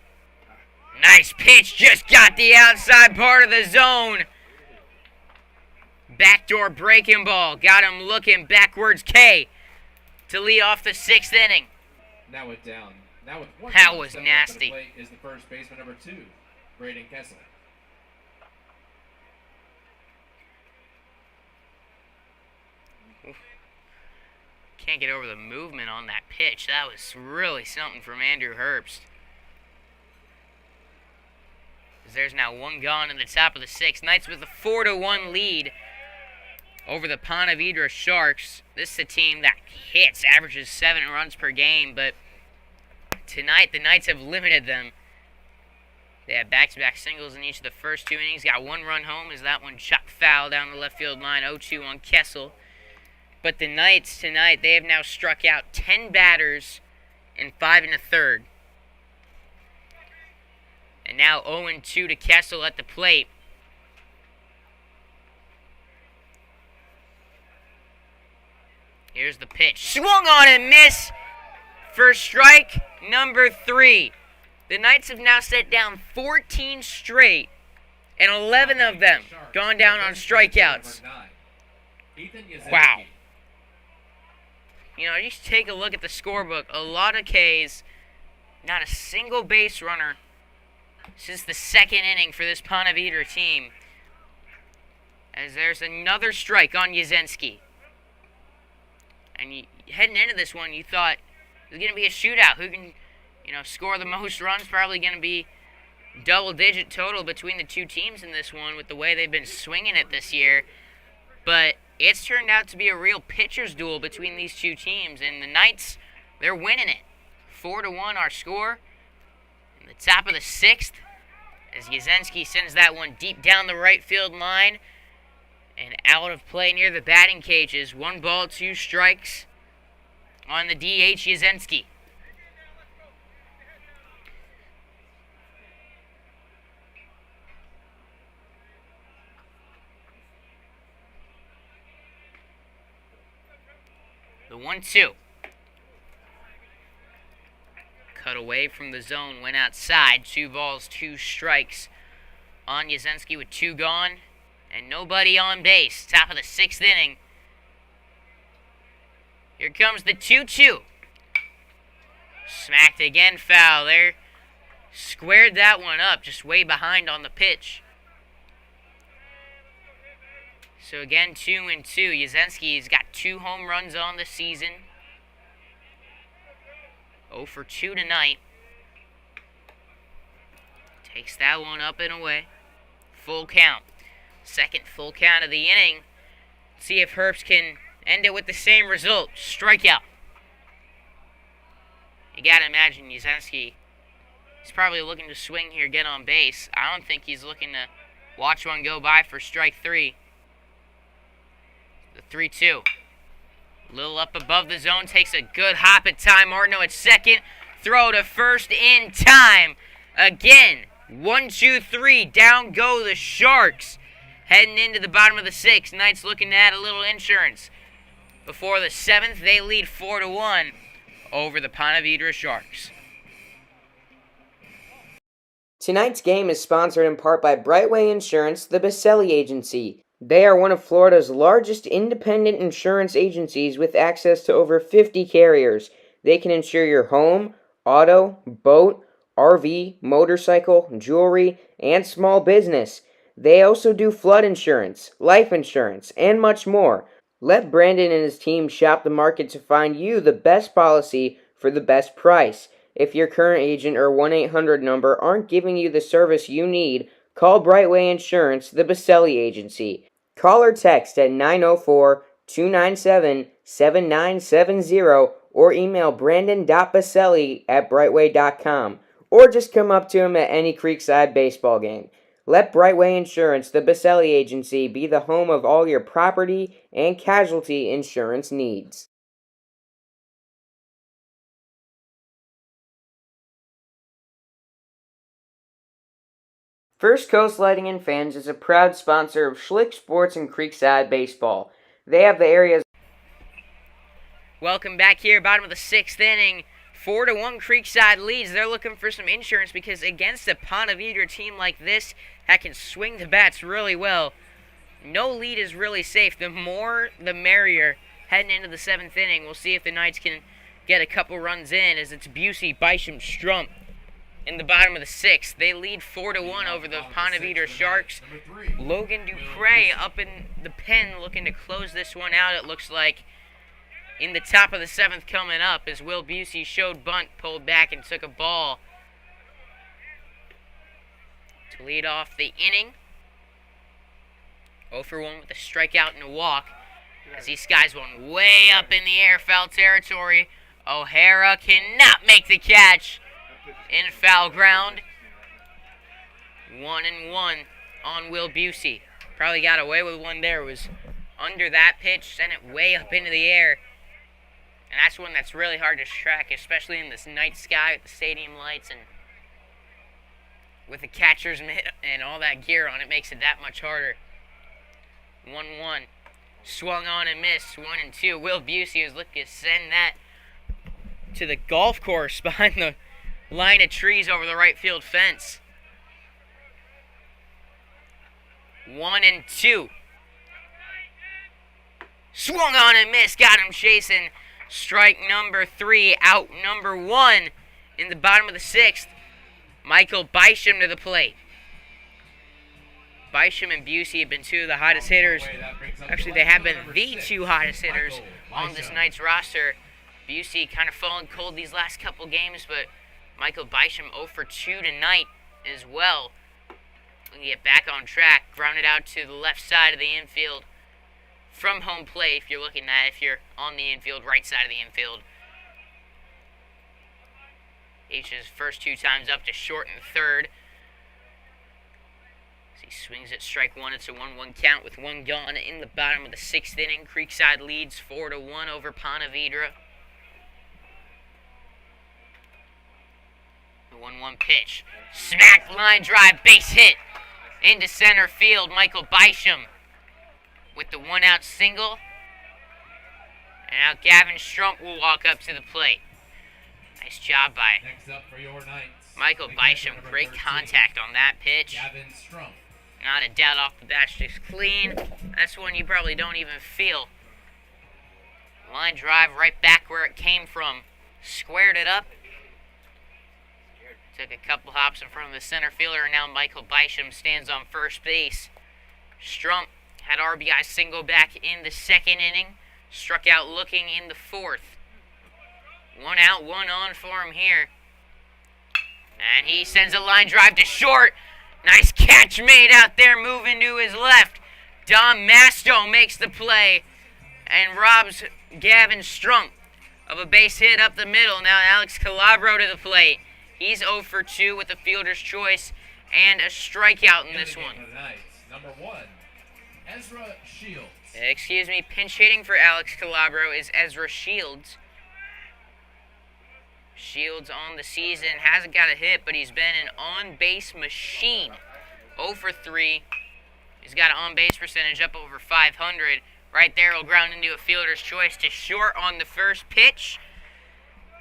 S1: Nice pitch, just got the outside part of the zone. Backdoor breaking ball, got him looking backwards. K to lead off the 6th inning.
S2: Now it down. Now with 1
S1: That
S2: down,
S1: was
S2: stepping up to the
S1: nasty.
S2: plate is the first baseman, number 2, Braden Kessel.
S1: Can't get over the movement on that pitch. That was really something from Andrew Herbst. There's now 1 gone in the top of the 6th. Knights with a 4-1 lead over the Ponte Vedra Sharks. This is a team that hits, averages 7 runs per game, but tonight the Knights have limited them. They had back-to-back singles in each of the first 2 innings. Got 1 run home as that one chopped foul down the left field line. 0-2 on Kessel. But the Knights tonight, they have now struck out 10 batters in 5 1/3. And now 0-2 to Kessel at the plate. Here's the pitch. Swung on and miss for strike number 3. The Knights have now set down 14 straight, and 11 of them gone down on strikeouts. Wow. You know, just take a look at the scorebook. A lot of Ks, not a single base runner since the 2nd inning for this Ponte Vedra team. As there's another strike on Yazinski. And heading into this one, you thought it was going to be a shootout. Who can, score the most runs? Probably going to be double-digit total between the 2 teams in this one with the way they've been swinging it this year. But it's turned out to be a real pitcher's duel between these 2 teams. And the Knights, they're winning it. 4-1 our score. In the top of the 6th, as Yazinski sends that one deep down the right field line and out of play near the batting cages. 1 ball, 2 strikes on the DH Yazinski. The 1-2. Cut away from the zone, went outside. 2 balls, 2 strikes on Yazinski with 2 gone and nobody on base. Top of the 6th inning. Here comes the 2-2. Smacked again, foul there. Squared that one up, just way behind on the pitch. So again, 2-2. Yazinski's got 2 home runs on the season. 0 for 2 tonight. Takes that one up and away. Full count. Second full count of the inning. See if Herbst can end it with the same result. Strikeout. You gotta imagine Yasensky, he's probably looking to swing here, get on base. I don't think he's looking to watch one go by for strike 3. The 3-2. A little up above the zone. Takes a good hop at Ty Martineau at second. Throw to first in time. Again. 1, 2, 3. Down go the Sharks. Heading into the bottom of the 6th. Knights looking to add a little insurance. Before the 7th, they lead 4-1 over the Ponte Vedra Sharks.
S3: Tonight's game is sponsored in part by Brightway Insurance, the Baselli Agency. They are one of Florida's largest independent insurance agencies with access to over 50 carriers. They can insure your home, auto, boat, RV, motorcycle, jewelry, and small business. They also do flood insurance, life insurance, and much more. Let Brandon and his team shop the market to find you the best policy for the best price. If your current agent or 1-800 number aren't giving you the service you need, call Brightway Insurance, the Baselli Agency. Call or text at 904-297-7970 or email brandon.baselli@brightway.com, or just come up to him at any Creekside baseball game. Let Brightway Insurance, the Baselli Agency, be the home of all your property and casualty insurance needs. First Coast Lighting and Fans is a proud sponsor of Schlick Sports and Creekside Baseball. They have the area's...
S1: Welcome back here, bottom of the 6th inning. 4-1 Creekside leads. They're looking for some insurance because against a Ponte Vedra team like this that can swing the bats really well, no lead is really safe. The more, the merrier. Heading into the 7th inning, we'll see if the Knights can get a couple runs in as it's Busey, Bisham, Strump in the bottom of the 6th. They lead 4-1 over the Ponte Vedra Sharks. Logan Dupre up in the pen looking to close this one out, it looks like. In the top of the 7th coming up as Will Busey showed bunt, pulled back and took a ball to lead off the inning. 0 for 1 with a strikeout and a walk as he skies one way up in the air, foul territory. O'Hara cannot make the catch in foul ground. 1-1 on Will Busey. Probably got away with one there. It was under that pitch, sent it way up into the air. And that's one that's really hard to track, especially in this night sky with the stadium lights and with the catcher's mitt and all that gear on. It makes it that much harder. 1-1. Swung on and missed. 1-2. Will Busey was looking to send that to the golf course behind the line of trees over the right field fence. 1-2. Swung on and missed. Got him chasing. Strike number 3, out number 1 in the bottom of the 6th. Michael Bisham to the plate. Bisham and Busey have been two of the hottest hitters. Actually, they have been the two hottest hitters on this night's roster. Busey kind of fallen cold these last couple games, but Michael Bisham 0 for 2 tonight as well. We can get back on track. Grounded out to the left side of the infield. From home plate, if you're looking at it, if you're on the infield, right side of the infield. H's first 2 times up to short and third. As he swings at strike 1, it's a 1-1 count with 1 gone in the bottom of the 6th inning. Creekside leads 4-1 over Ponte Vedra. The 1-1 pitch. Smack line drive, base hit into center field. Michael Bisham with the 1-out single. And now Gavin Strump will walk up to the plate. Nice job by Michael Bisham. Great contact on that pitch. Not a doubt off the bat, just clean. That's one you probably don't even feel. Line drive right back where it came from. Squared it up. Took a couple hops in front of the center fielder, and now Michael Bisham stands on first base. Strump had RBI single back in the 2nd inning. Struck out looking in the 4th. One out, one on for him here. And he sends a line drive to short. Nice catch made out there, moving to his left. Dom Masto makes the play and robs Gavin Strunk of a base hit up the middle. Now Alex Calabro to the plate. He's 0 for 2 with a fielder's choice and a strikeout in this one.
S2: Number 1, Ezra Shields.
S1: Excuse me, pinch hitting for Alex Calabro is Ezra Shields. Shields on the season hasn't got a hit, but he's been an on-base machine. 0 for 3. He's got an on-base percentage up over 500. Right there will ground into a fielder's choice to short on the first pitch.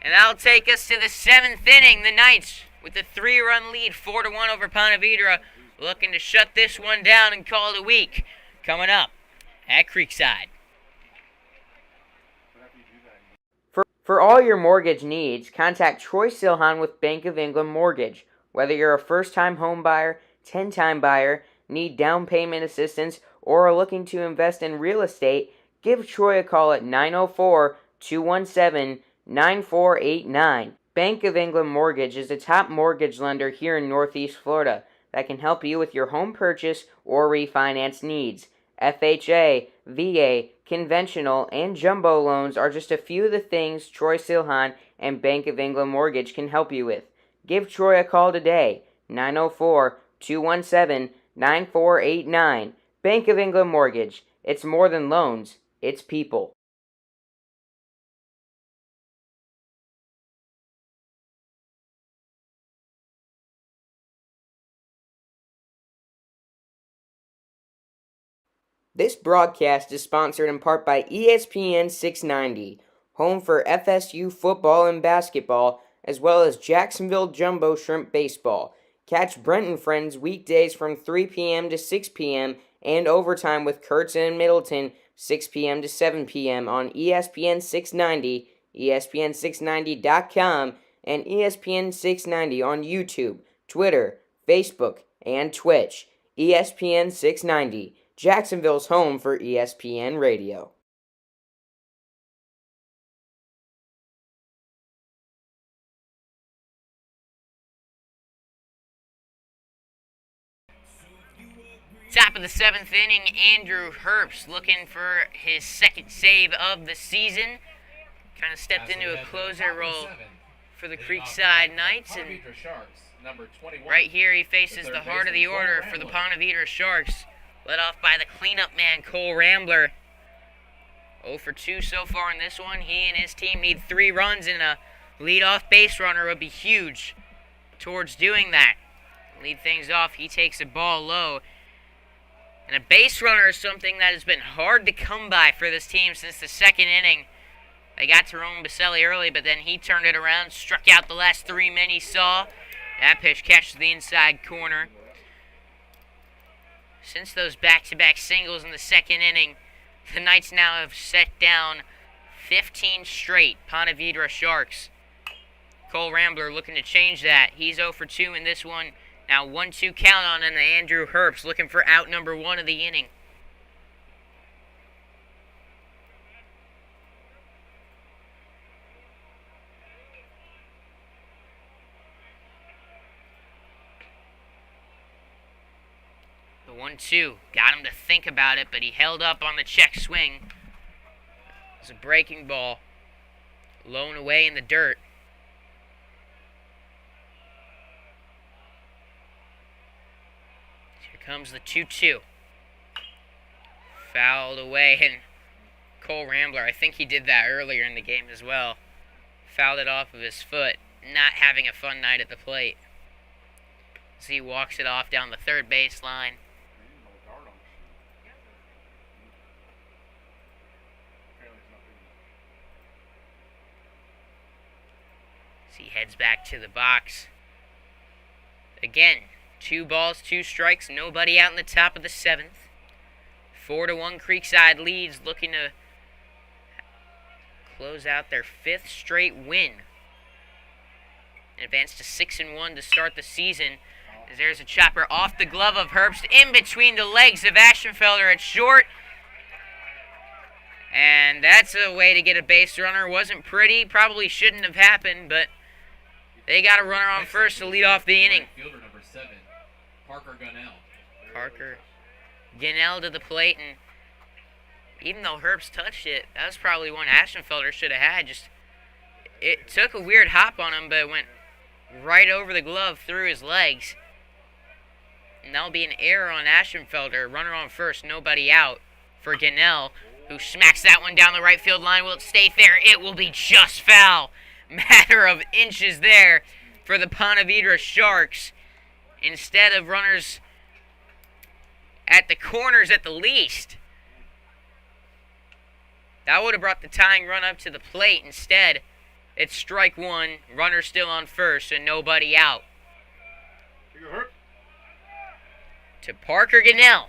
S1: And that'll take us to the 7th inning. The Knights with a 3-run lead, 4-1 over Ponte Vedra, looking to shut this one down and call it a week. Coming up at Creekside.
S3: For all your mortgage needs, contact Troy Silhan with Bank of England Mortgage. Whether you're a first-time home buyer, 10-time buyer, need down payment assistance, or are looking to invest in real estate, give Troy a call at 904-217-9489. Bank of England Mortgage is a top mortgage lender here in Northeast Florida that can help you with your home purchase or refinance needs. FHA, VA, conventional, and jumbo loans are just a few of the things Troy Silhan and Bank of England Mortgage can help you with. Give Troy a call today, 904-217-9489. Bank of England Mortgage. It's more than loans, it's people. This broadcast is sponsored in part by ESPN 690, home for FSU football and basketball, as well as Jacksonville Jumbo Shrimp Baseball. Catch Brent and Friends weekdays from 3 p.m. to 6 p.m. and overtime with Kurtz and Middleton, 6 p.m. to 7 p.m. on ESPN 690, ESPN690.com, and ESPN 690 on YouTube, Twitter, Facebook, and Twitch. ESPN 690. Jacksonville's home for ESPN Radio.
S1: Top of the 7th inning, Andrew Herbst looking for his 2nd save of the season. Kind of stepped into a closer role for the Creekside Knights. And right here he faces the heart of the order for the Ponte Vedra Sharks. Led off by the cleanup man, Cole Rambler. 0 for 2 so far in this one. He and his team need 3 runs, and a leadoff base runner would be huge towards doing that. Lead things off, he takes a ball low. And a base runner is something that has been hard to come by for this team since the 2nd inning. They got Tyrone Baselli early, but then he turned it around, struck out the last 3 men he saw. That pitch catches the inside corner. Since those back-to-back singles in the 2nd inning, the Knights now have set down 15 straight Ponte Vedra Sharks. Cole Rambler looking to change that. He's 0 for 2 in this one. Now 1-2 count on an Andrew Herbst looking for out number 1 of the inning. The 1-2 got him to think about it, but he held up on the check swing. It's a breaking ball, blown away in the dirt. Here comes the 2-2. Fouled away, and Cole Rambler, I think he did that earlier in the game as well. Fouled it off of his foot, not having a fun night at the plate. As he walks it off down the third baseline. He heads back to the box. Again, 2 balls, 2 strikes, nobody out in the top of the 7th. 4-1 Creekside leads, looking to close out their 5th straight win. And advance to 6-1 to start the season. As there's a chopper off the glove of Herbst, in between the legs of Ashenfelder at short. And that's a way to get a base runner. Wasn't pretty, probably shouldn't have happened, but they got a runner on first to lead off the inning.
S2: Fielder number 7, Parker Gunnell.
S1: Parker Gunnell to the plate, and even though Herbst touched it, that was probably one Ashenfelder should have had. Just it took a weird hop on him, but it went right over the glove through his legs. And that'll be an error on Ashenfelder. Runner on first, nobody out for Gunnell, who smacks that one down the right field line. Will it stay fair? It will be just foul. Matter of inches there for the Ponte Vedra Sharks. Instead of runners at the corners at the least. That would have brought the tying run up to the plate. Instead, it's strike one, runner still on first, and nobody out. To Parker Gunnell.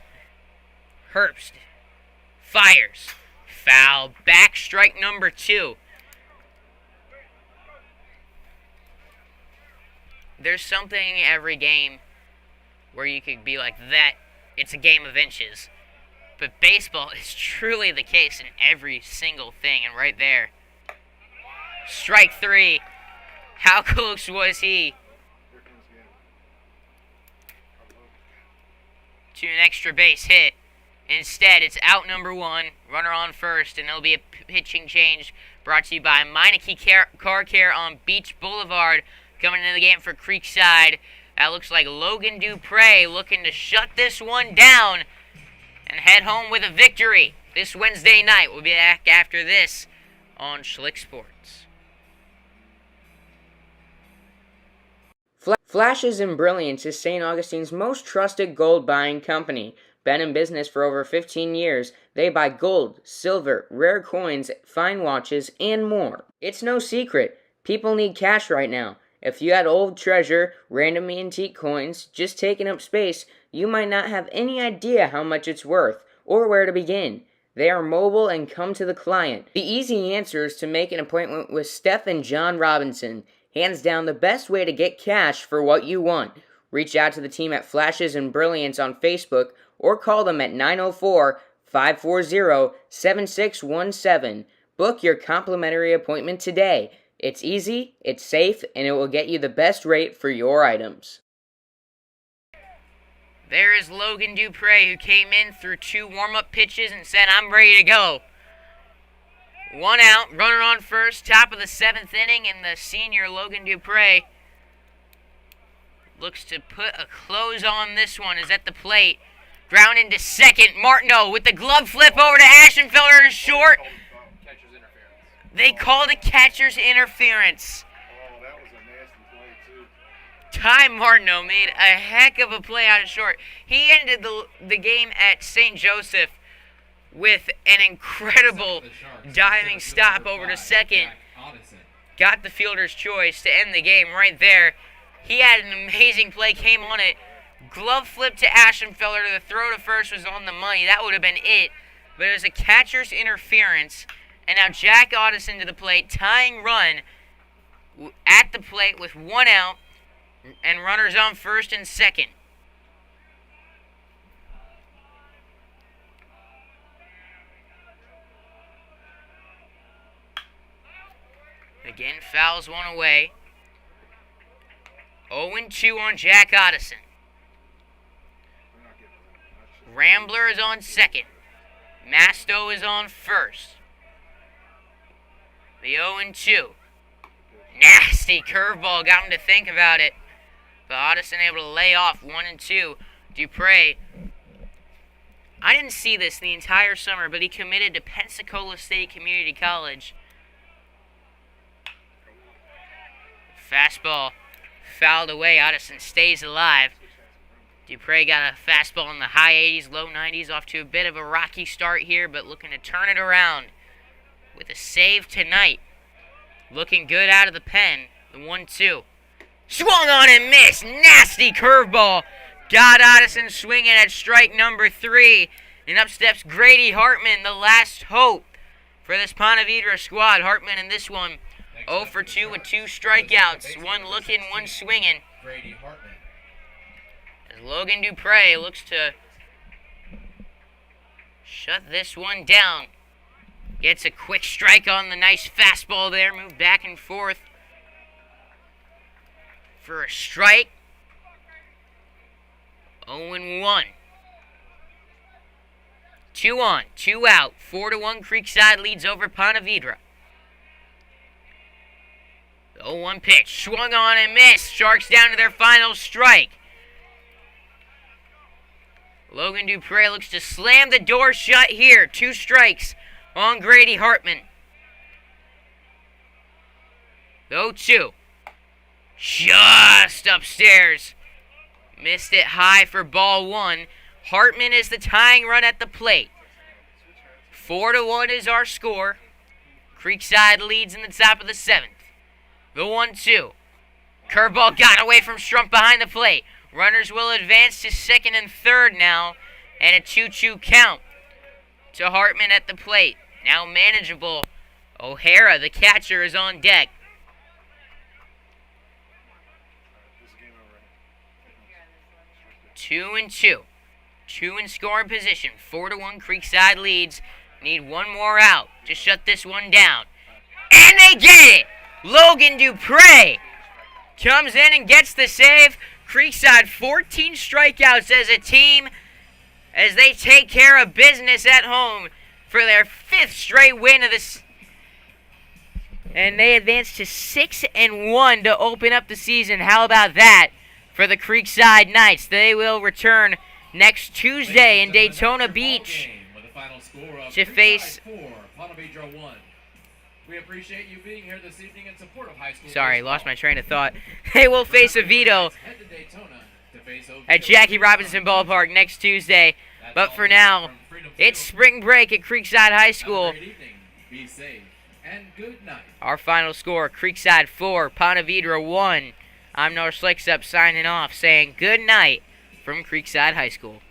S1: Herbst fires. Foul. Back, strike number 2. There's something every game where you could be like that. It's a game of inches. But baseball is truly the case in every single thing. And right there, strike 3. How close was he to an extra base hit? Instead, it's out number 1, runner on first, and there'll be a pitching change brought to you by Meineke Car Care on Beach Boulevard. Coming into the game for Creekside, that looks like Logan Dupre looking to shut this one down and head home with a victory this Wednesday night. We'll be back after this on Schlick Sports.
S3: Flashes and Brilliance is St. Augustine's most trusted gold buying company. Been in business for over 15 years, they buy gold, silver, rare coins, fine watches, and more. It's no secret, people need cash right now. If you had old treasure, random antique coins, just taking up space, you might not have any idea how much it's worth, or where to begin. They are mobile and come to the client. The easy answer is to make an appointment with Steph and John Robinson. Hands down the best way to get cash for what you want. Reach out to the team at Flashes and Brilliance on Facebook, or call them at 904-540-7617. Book your complimentary appointment today. It's easy, it's safe, and it will get you the best rate for your items.
S1: There is Logan Dupre, who came in through 2 warm-up pitches and said, I'm ready to go. 1 out, runner on first, top of the 7th inning, and the senior Logan Dupre looks to put a close on this one. Is at the plate. Ground into second. Martineau with the glove flip over to Ashenfelder to short. They called a catcher's interference.
S4: Oh, that was a nasty play, too.
S1: Ty Martineau made a heck of a play out of short. He ended the game at St. Joseph with an incredible diving stop over to second. Got the fielder's choice to end the game right there. He had an amazing play, came on it. Glove flip to Ashenfelder. The throw to first was on the money. That would have been it. But it was a catcher's interference. And now Jack Addison to the plate, tying run at the plate with 1 out, and runners on first and second. Again, fouls one away. 0-2 on Jack Addison. Rambler is on second. Masto is on first. The 0-2. Nasty curveball. Got him to think about it. But Addison able to lay off 1-2. Dupre. I didn't see this the entire summer, but he committed to Pensacola State Community College. Fastball fouled away. Addison stays alive. Dupre got a fastball in the high 80s, low 90s, off to a bit of a rocky start here, but looking to turn it around with a save tonight. Looking good out of the pen. The 1-2. Swung on and missed. Nasty curveball. Got Addison swinging at strike number 3. And up steps Grady Hartman, the last hope for this Ponte Vedra squad. Hartman in this one, 0 for 2 with 2 strikeouts. 1 looking, 1 swinging.
S2: Grady Hartman.
S1: As Logan Dupre looks to shut this one down. Gets a quick strike on the nice fastball there. Move back and forth for a strike. 0-1. 2 on, 2 out. 4-1 Creekside leads over Ponte Vedra. The 0-1 pitch. Swung on and missed. Sharks down to their final strike. Logan Dupre looks to slam the door shut here. 2 strikes on Grady Hartman. The 0-2. Just upstairs. Missed it high for ball 1. Hartman is the tying run at the plate. 4-1 is our score. Creekside leads in the top of the 7th. The 1-2. Curveball got away from Strump behind the plate. Runners will advance to second and third now. And a 2-2 count to Hartman at the plate. Now manageable. O'Hara, the catcher, is on deck. 2-2. 2 in scoring position. 4-1 Creekside leads. Need 1 more out to shut this one down. And they get it! Logan Dupre comes in and gets the save. Creekside 14 strikeouts as a team as they take care of business at home for their 5th straight win of this. And they advance to 6-1 to open up the season. How about that for the Creekside Knights? They will return next Tuesday in Daytona Beach to face...
S2: We appreciate you being here this evening in support of high school.
S1: Sorry, lost my train of thought. They will face Oviedo at Jackie Robinson Ballpark next Tuesday. But for now, it's spring break at Creekside High School.
S2: Be safe and good night.
S1: Our final score, Creekside 4, Ponte Vedra 1. I'm Noah Slicksup signing off, saying good night from Creekside High School.